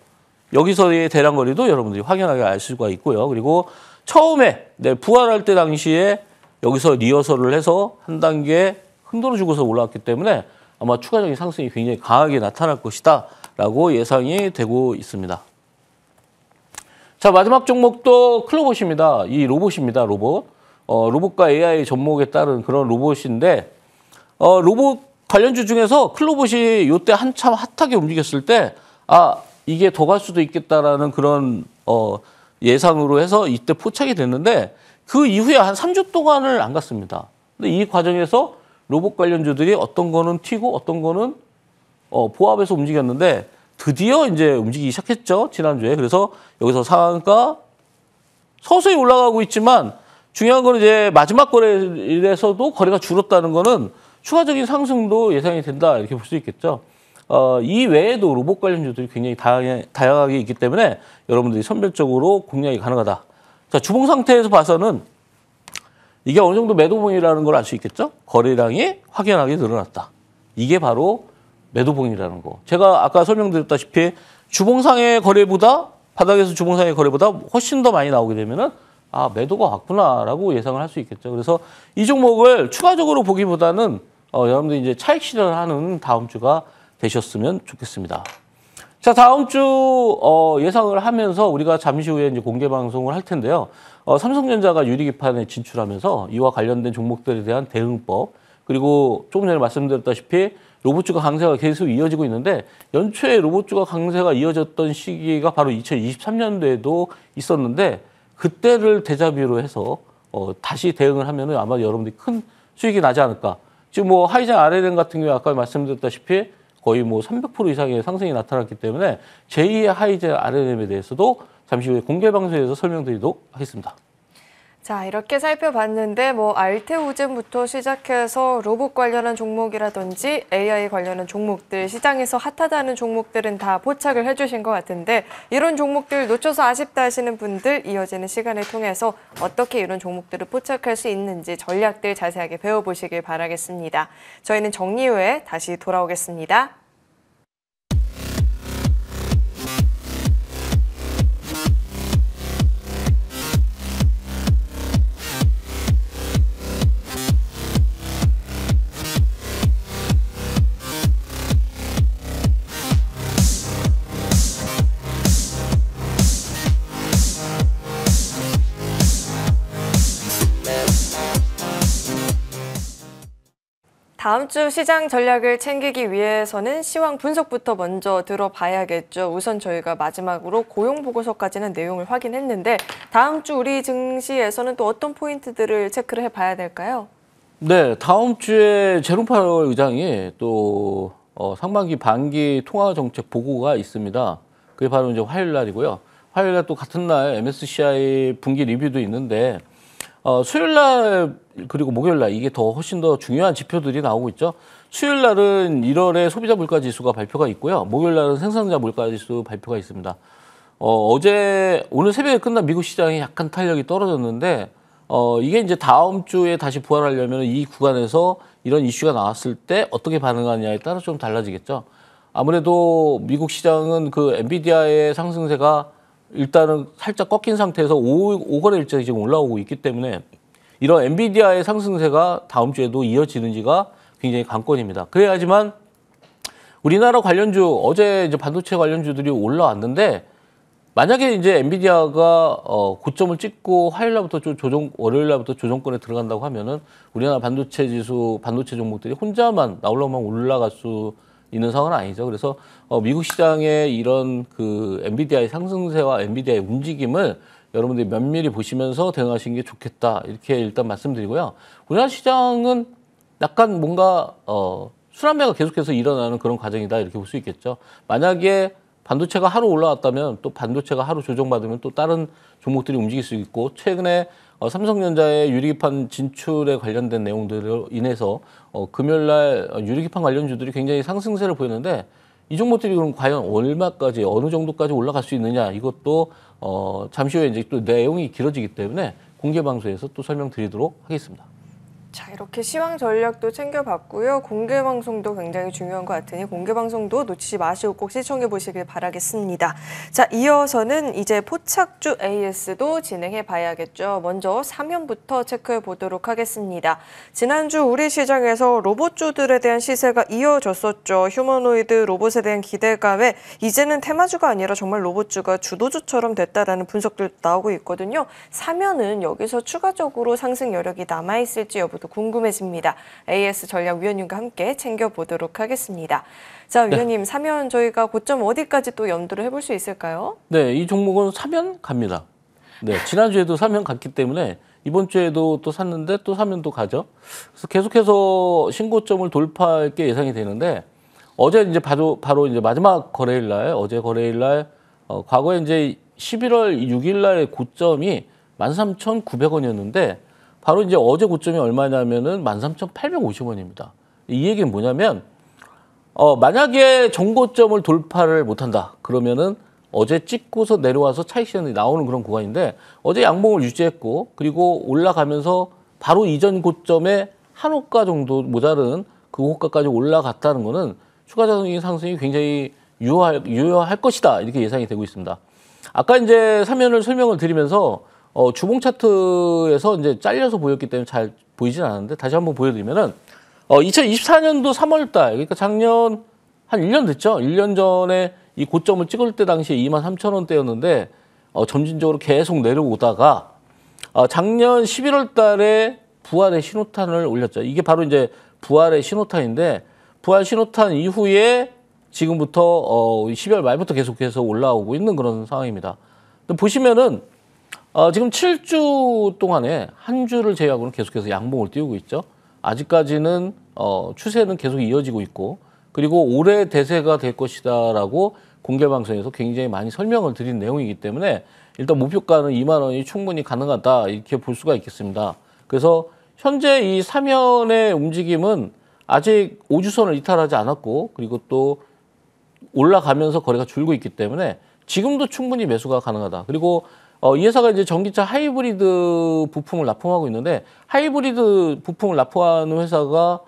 여기서의 대량 거래도 여러분들이 확연하게 알 수가 있고요. 그리고 처음에 부활할 때 당시에 여기서 리허설을 해서 한 단계 흔들어 주고서 올라왔기 때문에 아마 추가적인 상승이 굉장히 강하게 나타날 것이다 라고 예상이 되고 있습니다. 자, 마지막 종목도 클로봇입니다. 이 로봇입니다. 로봇. 로봇과 AI 접목에 따른 그런 로봇인데, 로봇 관련주 중에서 클로봇이 이때 한참 핫하게 움직였을 때, 이게 더 갈 수도 있겠다라는 그런 예상으로 해서 이때 포착이 됐는데, 그 이후에 한 3주 동안을 안 갔습니다. 근데 이 과정에서 로봇 관련주들이 어떤 거는 튀고 어떤 거는 보합해서 움직였는데, 드디어 이제 움직이기 시작했죠, 지난주에. 그래서 여기서 상한가 서서히 올라가고 있지만, 중요한 거는 이제 마지막 거래일에서도 거래가 줄었다는 거는 추가적인 상승도 예상이 된다, 이렇게 볼 수 있겠죠. 이 외에도 로봇 관련주들이 굉장히 다양하게 있기 때문에 여러분들이 선별적으로 공략이 가능하다. 자, 주봉 상태에서 봐서는 이게 어느 정도 매도봉이라는 걸 알 수 있겠죠. 거래량이 확연하게 늘어났다. 이게 바로 매도봉이라는 거. 제가 아까 설명드렸다시피 주봉상의 거래보다 바닥에서 주봉상의 거래보다 훨씬 더 많이 나오게 되면은 아, 매도가 왔구나라고 예상을 할 수 있겠죠. 그래서 이 종목을 추가적으로 보기보다는 여러분들이 이제 차익 실현을 하는 다음 주가 되셨으면 좋겠습니다. 자, 다음 주 예상을 하면서 우리가 잠시 후에 이제 공개 방송을 할 텐데요. 삼성전자가 유리기판에 진출하면서 이와 관련된 종목들에 대한 대응법, 그리고 조금 전에 말씀드렸다시피 로봇주가 강세가 계속 이어지고 있는데 연초에 로봇주가 강세가 이어졌던 시기가 바로 2023년도에도 있었는데 그때를 대자비로 해서 다시 대응을 하면은 아마 여러분들이 큰 수익이 나지 않을까. 지금 뭐 하이젠 RLM 같은 경우에 아까 말씀드렸다시피 거의 뭐 300% 이상의 상승이 나타났기 때문에 제2의 하이젠 RLM에 대해서도 잠시 후에 공개 방송에서 설명드리도록 하겠습니다. 자, 이렇게 살펴봤는데 뭐 알테오젠부터 시작해서 로봇 관련한 종목이라든지 AI 관련한 종목들, 시장에서 핫하다는 종목들은 다 포착을 해주신 것 같은데 이런 종목들 놓쳐서 아쉽다 하시는 분들 이어지는 시간을 통해서 어떻게 이런 종목들을 포착할 수 있는지 전략들 자세하게 배워보시길 바라겠습니다. 저희는 정리 후에 다시 돌아오겠습니다. 다음 주 시장 전략을 챙기기 위해서는 시황 분석부터 먼저 들어봐야겠죠. 우선 저희가 마지막으로 고용 보고서까지는 내용을 확인했는데 다음 주 우리 증시에서는 또 어떤 포인트들을 체크를 해봐야 될까요? 네, 다음 주에 제롬 파월 의장이 또 상반기 반기 통화 정책 보고가 있습니다. 그게 바로 이제 화요일 날이고요. 화요일 날 또 같은 날 MSCI 분기 리뷰도 있는데 수요일 날 그리고 목요일 날 이게 더 훨씬 더 중요한 지표들이 나오고 있죠. 수요일 날은 1월에 소비자 물가 지수가 발표가 있고요. 목요일 날은 생산자 물가 지수 발표가 있습니다. 오늘 새벽에 끝난 미국 시장이 약간 탄력이 떨어졌는데 이게 이제 다음 주에 다시 부활하려면 이 구간에서 이런 이슈가 나왔을 때 어떻게 반응하냐에 따라 좀 달라지겠죠. 아무래도 미국 시장은 그 엔비디아의 상승세가 일단은 살짝 꺾인 상태에서 5거래 일정이 지금 올라오고 있기 때문에 이런 엔비디아의 상승세가 다음 주에도 이어지는지가 굉장히 관건입니다. 그래야지만 우리나라 관련주, 어제 이제 반도체 관련주들이 올라왔는데 만약에 이제 엔비디아가 고점을 찍고 화요일 날부터 월요일 날부터 조정권에 들어간다고 하면은 우리나라 반도체 지수, 반도체 종목들이 혼자만 나올라만 올라갈 수 있는 상황은 아니죠. 그래서 미국 시장의 이런 그 엔비디아의 상승세와 엔비디아의 움직임을 여러분들이 면밀히 보시면서 대응하시는 게 좋겠다. 이렇게 일단 말씀드리고요. 우리나라 시장은 약간 뭔가 순환매가 계속해서 일어나는 그런 과정이다. 이렇게 볼 수 있겠죠. 만약에 반도체가 하루 올라왔다면 또 반도체가 하루 조정받으면 또 다른 종목들이 움직일 수 있고 최근에 삼성전자의 유리기판 진출에 관련된 내용들로 인해서 금요일날 유리기판 관련주들이 굉장히 상승세를 보였는데 이 종목들이 그럼 과연 얼마까지 어느 정도까지 올라갈 수 있느냐 이것도 잠시 후에 이제 또 내용이 길어지기 때문에 공개 방송에서 또 설명드리도록 하겠습니다. 자, 이렇게 시황 전략도 챙겨봤고요. 공개 방송도 굉장히 중요한 것 같으니 공개 방송도 놓치지 마시고 꼭 시청해 보시길 바라겠습니다. 자, 이어서는 이제 포착주 AS도 진행해 봐야겠죠. 먼저 사면부터 체크해 보도록 하겠습니다. 지난주 우리 시장에서 로봇주들에 대한 시세가 이어졌었죠. 휴머노이드 로봇에 대한 기대감에 이제는 테마주가 아니라 정말 로봇주가 주도주처럼 됐다라는 분석도 나오고 있거든요. 사면은 여기서 추가적으로 상승 여력이 남아있을지 여부도 궁금해집니다. AS 전략위원님과 함께 챙겨보도록 하겠습니다. 자, 위원님, 사면 저희가 고점 어디까지 또 염두를 해볼 수 있을까요? 네, 이 종목은 사면 갑니다. 네, 지난주에도 사면 갔기 때문에 이번 주에도 또 샀는데 또 사면 또 가죠. 그래서 계속해서 신고점을 돌파할 게 예상이 되는데 어제 이제 바로 이제 마지막 거래일 날, 어제 거래일 날 과거에 이제 11월 6일 날의 고점이 13,900원이었는데 바로 이제 어제 고점이 얼마냐면은 13,850원입니다. 이 얘기는 뭐냐면, 만약에 전고점을 돌파를 못한다. 그러면은 어제 찍고서 내려와서 차익 실현이 나오는 그런 구간인데 어제 양봉을 유지했고 그리고 올라가면서 바로 이전 고점에 한 호가 정도 모자른 그 호가까지 올라갔다는 것은 추가적인 상승이 굉장히 유효할 것이다 이렇게 예상이 되고 있습니다. 아까 이제 사면을 설명을 드리면서 주봉 차트에서 이제 잘려서 보였기 때문에 잘 보이진 않았는데 다시 한번 보여드리면은 2024년도 3월달 그러니까 작년 한 1년 됐죠. 1년 전에 이 고점을 찍을 때 당시에 23,000원대였는데 점진적으로 계속 내려오다가 작년 11월 달에 부활의 신호탄을 올렸죠. 이게 바로 이제 부활의 신호탄인데 부활 신호탄 이후에 지금부터 12월 말부터 계속해서 올라오고 있는 그런 상황입니다. 보시면은 지금 7주 동안에 한 주를 제외하고는 계속해서 양봉을 띄우고 있죠. 아직까지는 추세는 계속 이어지고 있고 그리고 올해 대세가 될 것이다라고 공개 방송에서 굉장히 많이 설명을 드린 내용이기 때문에 일단 목표가는 2만 원이 충분히 가능하다 이렇게 볼 수가 있겠습니다. 그래서 현재 이 사면의 움직임은 아직 5주선을 이탈하지 않았고 그리고 또 올라가면서 거래가 줄고 있기 때문에 지금도 충분히 매수가 가능하다. 그리고 이 회사가 이제 전기차 하이브리드 부품을 납품하고 있는데 하이브리드 부품을 납품하는 회사가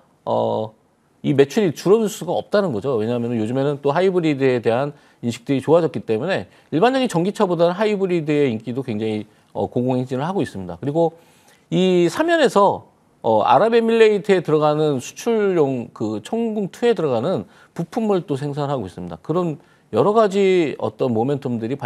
이 매출이 줄어들 수가 없다는 거죠. 왜냐하면 요즘에는 또 하이브리드에 대한 인식들이 좋아졌기 때문에 일반적인 전기차보다는 하이브리드의 인기도 굉장히 고공행진을 하고 있습니다. 그리고 이 사면에서 아랍에밀레이트에 들어가는 수출용 그 천궁2에 들어가는 부품을 또 생산하고 있습니다. 그런 여러 가지 어떤 모멘텀들이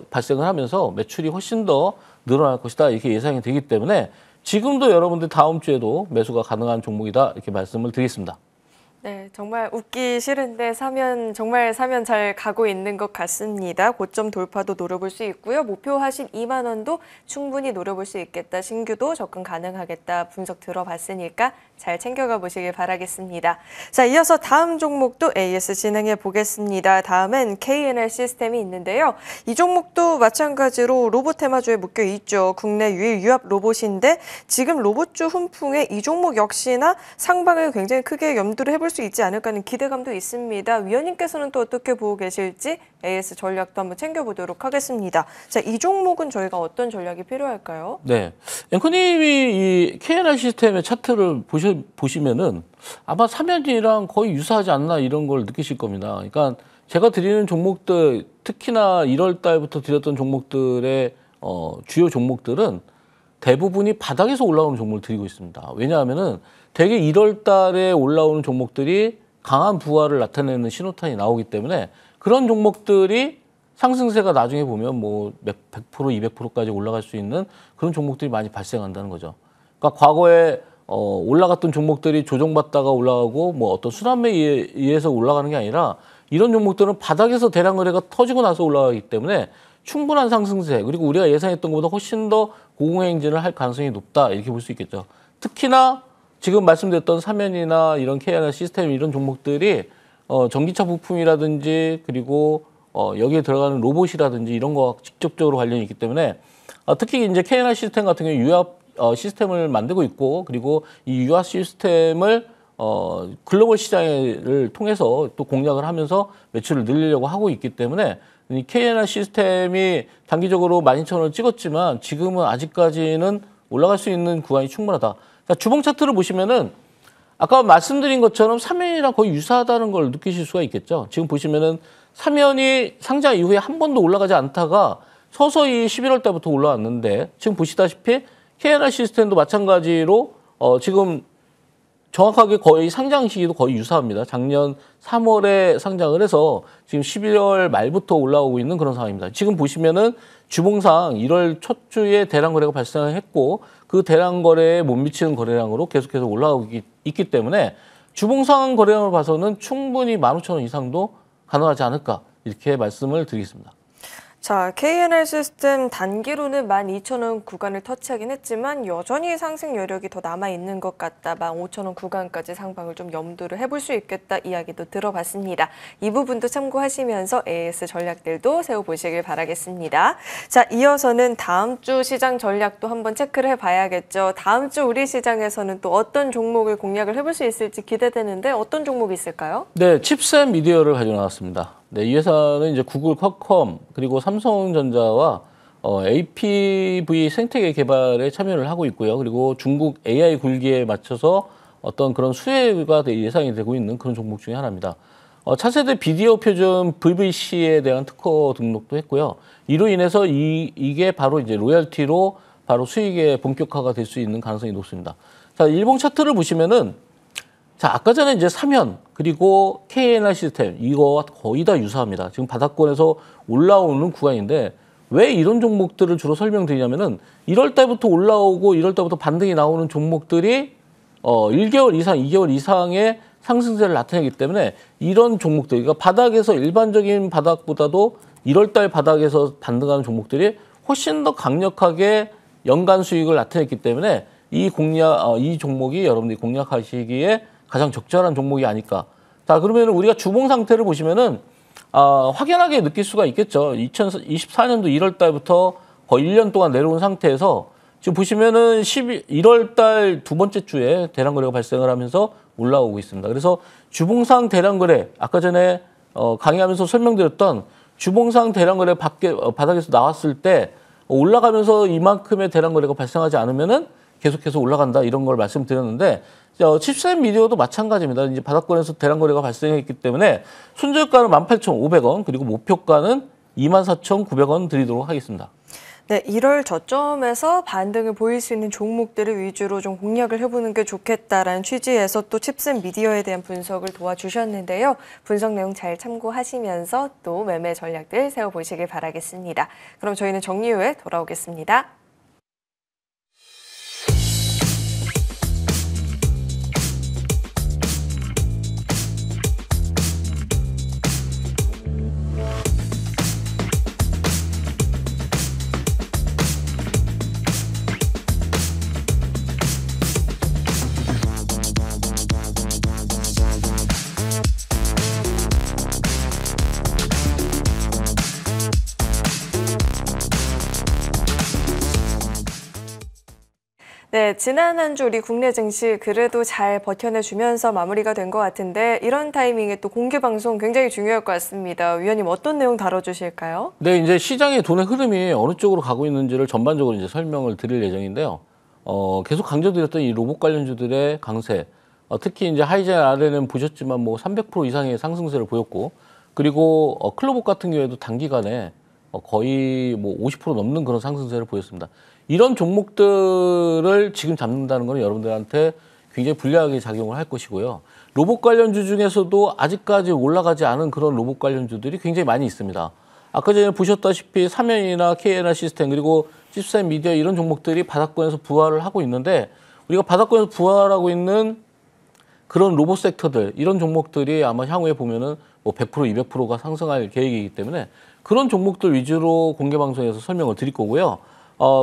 발생을 하면서 매출이 훨씬 더 늘어날 것이다 이렇게 예상이 되기 때문에 지금도 여러분들 다음 주에도 매수가 가능한 종목이다 이렇게 말씀을 드리겠습니다. 네, 정말 웃기 싫은데 정말 사면 잘 가고 있는 것 같습니다. 고점 돌파도 노려볼 수 있고요. 목표하신 2만 원도 충분히 노려볼 수 있겠다. 신규도 접근 가능하겠다. 분석 들어봤으니까 잘 챙겨가 보시길 바라겠습니다. 자, 이어서 다음 종목도 AS 진행해 보겠습니다. 다음은 KNR 시스템이 있는데요. 이 종목도 마찬가지로 로봇 테마주에 묶여 있죠. 국내 유일 유압 로봇인데 지금 로봇주 훈풍에 이 종목 역시나 상방을 굉장히 크게 염두를 해볼 수 있지 않을까 하는 기대감도 있습니다. 위원님께서는 또 어떻게 보고 계실지 AS 전략도 한번 챙겨보도록 하겠습니다. 자, 이 종목은 저희가 어떤 전략이 필요할까요? 네, 앵커님이 이 KNR 시스템의 차트를 보시면은 아마 사면이랑 거의 유사하지 않나 이런 걸 느끼실 겁니다. 그러니까 제가 드리는 종목들 특히나 1월 달부터 드렸던 종목들의 주요 종목들은 대부분이 바닥에서 올라오는 종목을 드리고 있습니다. 왜냐하면은 대개 1월 달에 올라오는 종목들이 강한 부활을 나타내는 신호탄이 나오기 때문에 그런 종목들이 상승세가 나중에 보면 뭐 100%, 200%까지 올라갈 수 있는 그런 종목들이 많이 발생한다는 거죠. 그러니까 과거에 올라갔던 종목들이 조정받다가 올라가고 뭐 어떤 순환매에 의해서 올라가는 게 아니라 이런 종목들은 바닥에서 대량 거래가 터지고 나서 올라가기 때문에 충분한 상승세 그리고 우리가 예상했던 것보다 훨씬 더 고공행진을 할 가능성이 높다 이렇게 볼 수 있겠죠. 특히나 지금 말씀드렸던 사면이나 이런 KNR 시스템 이런 종목들이 전기차 부품이라든지 그리고 여기에 들어가는 로봇이라든지 이런 거와 직접적으로 관련이 있기 때문에 특히 이제 KNR 시스템 같은 경우 유압 시스템을 만들고 있고 그리고 이 유압 시스템을 글로벌 시장을 통해서 또 공략을 하면서 매출을 늘리려고 하고 있기 때문에 이 KNR 시스템이 단기적으로 12,000원을 찍었지만 지금은 아직까지는 올라갈 수 있는 구간이 충분하다. 자, 주봉 차트를 보시면은 아까 말씀드린 것처럼 사면이랑 거의 유사하다는 걸 느끼실 수가 있겠죠. 지금 보시면은 사면이 상장 이후에 한 번도 올라가지 않다가 서서히 11월 달부터 올라왔는데 지금 보시다시피 KNR 시스템도 마찬가지로 지금 정확하게 거의 상장 시기도 거의 유사합니다. 작년 3월에 상장을 해서 지금 11월 말부터 올라오고 있는 그런 상황입니다. 지금 보시면은 주봉상 1월 첫 주에 대량 거래가 발생했고 그 대량 거래에 못 미치는 거래량으로 계속해서 올라오고 있기 때문에 주봉상 거래량을 봐서는 충분히 15,000원 이상도 가능하지 않을까 이렇게 말씀을 드리겠습니다. 자, KNR 시스템 단기로는 12,000원 구간을 터치하긴 했지만 여전히 상승 여력이 더 남아있는 것 같다. 15,000원 구간까지 상방을 좀 염두를 해볼 수 있겠다 이야기도 들어봤습니다. 이 부분도 참고하시면서 AS 전략들도 세워보시길 바라겠습니다. 자, 이어서는 다음 주 시장 전략도 한번 체크를 해봐야겠죠. 다음 주 우리 시장에서는 또 어떤 종목을 공략을 해볼 수 있을지 기대되는데 어떤 종목이 있을까요? 네, 칩셋 미디어를 가지고 나왔습니다. 네, 이 회사는 이제 구글, 퀄컴 그리고 삼성전자와 APV 생태계 개발에 참여를 하고 있고요. 그리고 중국 AI 굴기에 맞춰서 어떤 그런 수혜가 예상이 되고 있는 그런 종목 중에 하나입니다. 차세대 비디오 표준 VVC에 대한 특허 등록도 했고요. 이로 인해서 이게 바로 이제 로열티로 바로 수익의 본격화가 될 수 있는 가능성이 높습니다. 자, 일봉 차트를 보시면은 자, 아까 전에 이제 삼현 그리고 KNR 시스템 이거와 거의 다 유사합니다. 지금 바닥권에서 올라오는 구간인데 왜 이런 종목들을 주로 설명드리냐면은 1월 달부터 올라오고 1월 달부터 반등이 나오는 종목들이 1개월 이상, 2개월 이상의 상승세를 나타내기 때문에 이런 종목들, 그러니까 바닥에서 일반적인 바닥보다도 1월 달 바닥에서 반등하는 종목들이 훨씬 더 강력하게 연간 수익을 나타냈기 때문에 이 종목이 여러분들이 공략하시기에 가장 적절한 종목이 아닐까. 자, 그러면 우리가 주봉 상태를 보시면은 확연하게 느낄 수가 있겠죠. 2024년도 1월 달부터 거의 1년 동안 내려온 상태에서 지금 보시면은 1월 달 두 번째 주에 대량 거래가 발생을 하면서 올라오고 있습니다. 그래서 주봉상 대량 거래, 아까 전에 강의하면서 설명드렸던 주봉상 대량 거래 바닥에서 나왔을 때 올라가면서 이만큼의 대량 거래가 발생하지 않으면은 계속해서 올라간다 이런 걸 말씀드렸는데 칩셋 미디어도 마찬가지입니다. 이제 바닥권에서 대량 거래가 발생했기 때문에 손절가는 18,500원 그리고 목표가는 24,900원 드리도록 하겠습니다. 네, 1월 저점에서 반등을 보일 수 있는 종목들을 위주로 좀 공략을 해보는 게 좋겠다라는 취지에서 또 칩셋 미디어에 대한 분석을 도와주셨는데요. 분석 내용 잘 참고하시면서 또 매매 전략들 세워보시길 바라겠습니다. 그럼 저희는 정리 후에 돌아오겠습니다. 네, 지난 한 주 우리 국내 증시 그래도 잘 버텨내주면서 마무리가 된 것 같은데 이런 타이밍에 또 공개 방송 굉장히 중요할 것 같습니다. 위원님 어떤 내용 다뤄주실까요? 네, 이제 시장의 돈의 흐름이 어느 쪽으로 가고 있는지를 전반적으로 이제 설명을 드릴 예정인데요. 계속 강조드렸던 이 로봇 관련주들의 강세, 특히 이제 하이젠 RN은 보셨지만 뭐 300% 이상의 상승세를 보였고, 그리고 클로봇 같은 경우에도 단기간에 거의 뭐 50% 넘는 그런 상승세를 보였습니다. 이런 종목들을 지금 잡는다는 건 여러분들한테 굉장히 불리하게 작용을 할 것이고요. 로봇 관련주 중에서도 아직까지 올라가지 않은 그런 로봇 관련주들이 굉장히 많이 있습니다. 아까 전에 보셨다시피 삼현이나 KNR 시스템 그리고 칩셋 미디어 이런 종목들이 바닥권에서 부활을 하고 있는데 우리가 바닥권에서 부활하고 있는 그런 로봇 섹터들 이런 종목들이 아마 향후에 보면은 뭐 100% 200%가 상승할 계획이기 때문에 그런 종목들 위주로 공개 방송에서 설명을 드릴 거고요.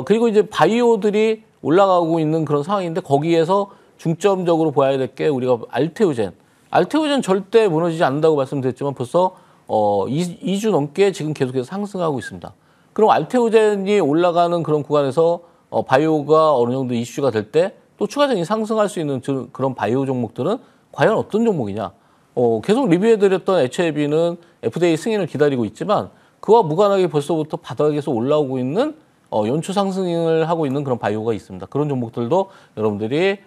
그리고 이제 바이오들이 올라가고 있는 그런 상황인데 거기에서 중점적으로 봐야 될 게 우리가 알테오젠 절대 무너지지 않는다고 말씀드렸지만 벌써 2주 넘게 지금 계속해서 상승하고 있습니다. 그럼 알테오젠이 올라가는 그런 구간에서 바이오가 어느 정도 이슈가 될 때 또 추가적인 상승할 수 있는 그런 바이오 종목들은 과연 어떤 종목이냐? 계속 리뷰해드렸던 HLB는 FDA 승인을 기다리고 있지만 그와 무관하게 벌써부터 바닥에서 올라오고 있는 연초 상승을 하고 있는 그런 바이오가 있습니다. 그런 종목들도 여러분들이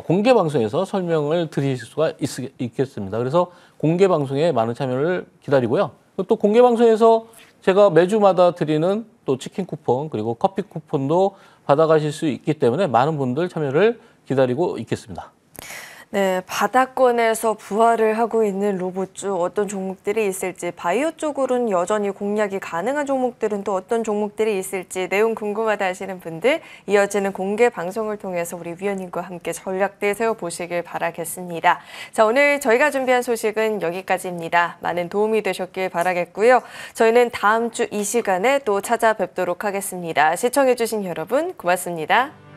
공개 방송에서 설명을 드릴 수가 있겠습니다. 그래서 공개 방송에 많은 참여를 기다리고요. 또 공개 방송에서 제가 매주마다 드리는 또 치킨 쿠폰 그리고 커피 쿠폰도 받아가실 수 있기 때문에 많은 분들 참여를 기다리고 있겠습니다. 네, 바닥권에서 부활을 하고 있는 로봇주 어떤 종목들이 있을지 바이오 쪽으로는 여전히 공략이 가능한 종목들은 또 어떤 종목들이 있을지 내용 궁금하다 하시는 분들 이어지는 공개 방송을 통해서 우리 위원님과 함께 전략들 세워보시길 바라겠습니다. 자, 오늘 저희가 준비한 소식은 여기까지입니다. 많은 도움이 되셨길 바라겠고요. 저희는 다음 주 이 시간에 또 찾아뵙도록 하겠습니다. 시청해주신 여러분 고맙습니다.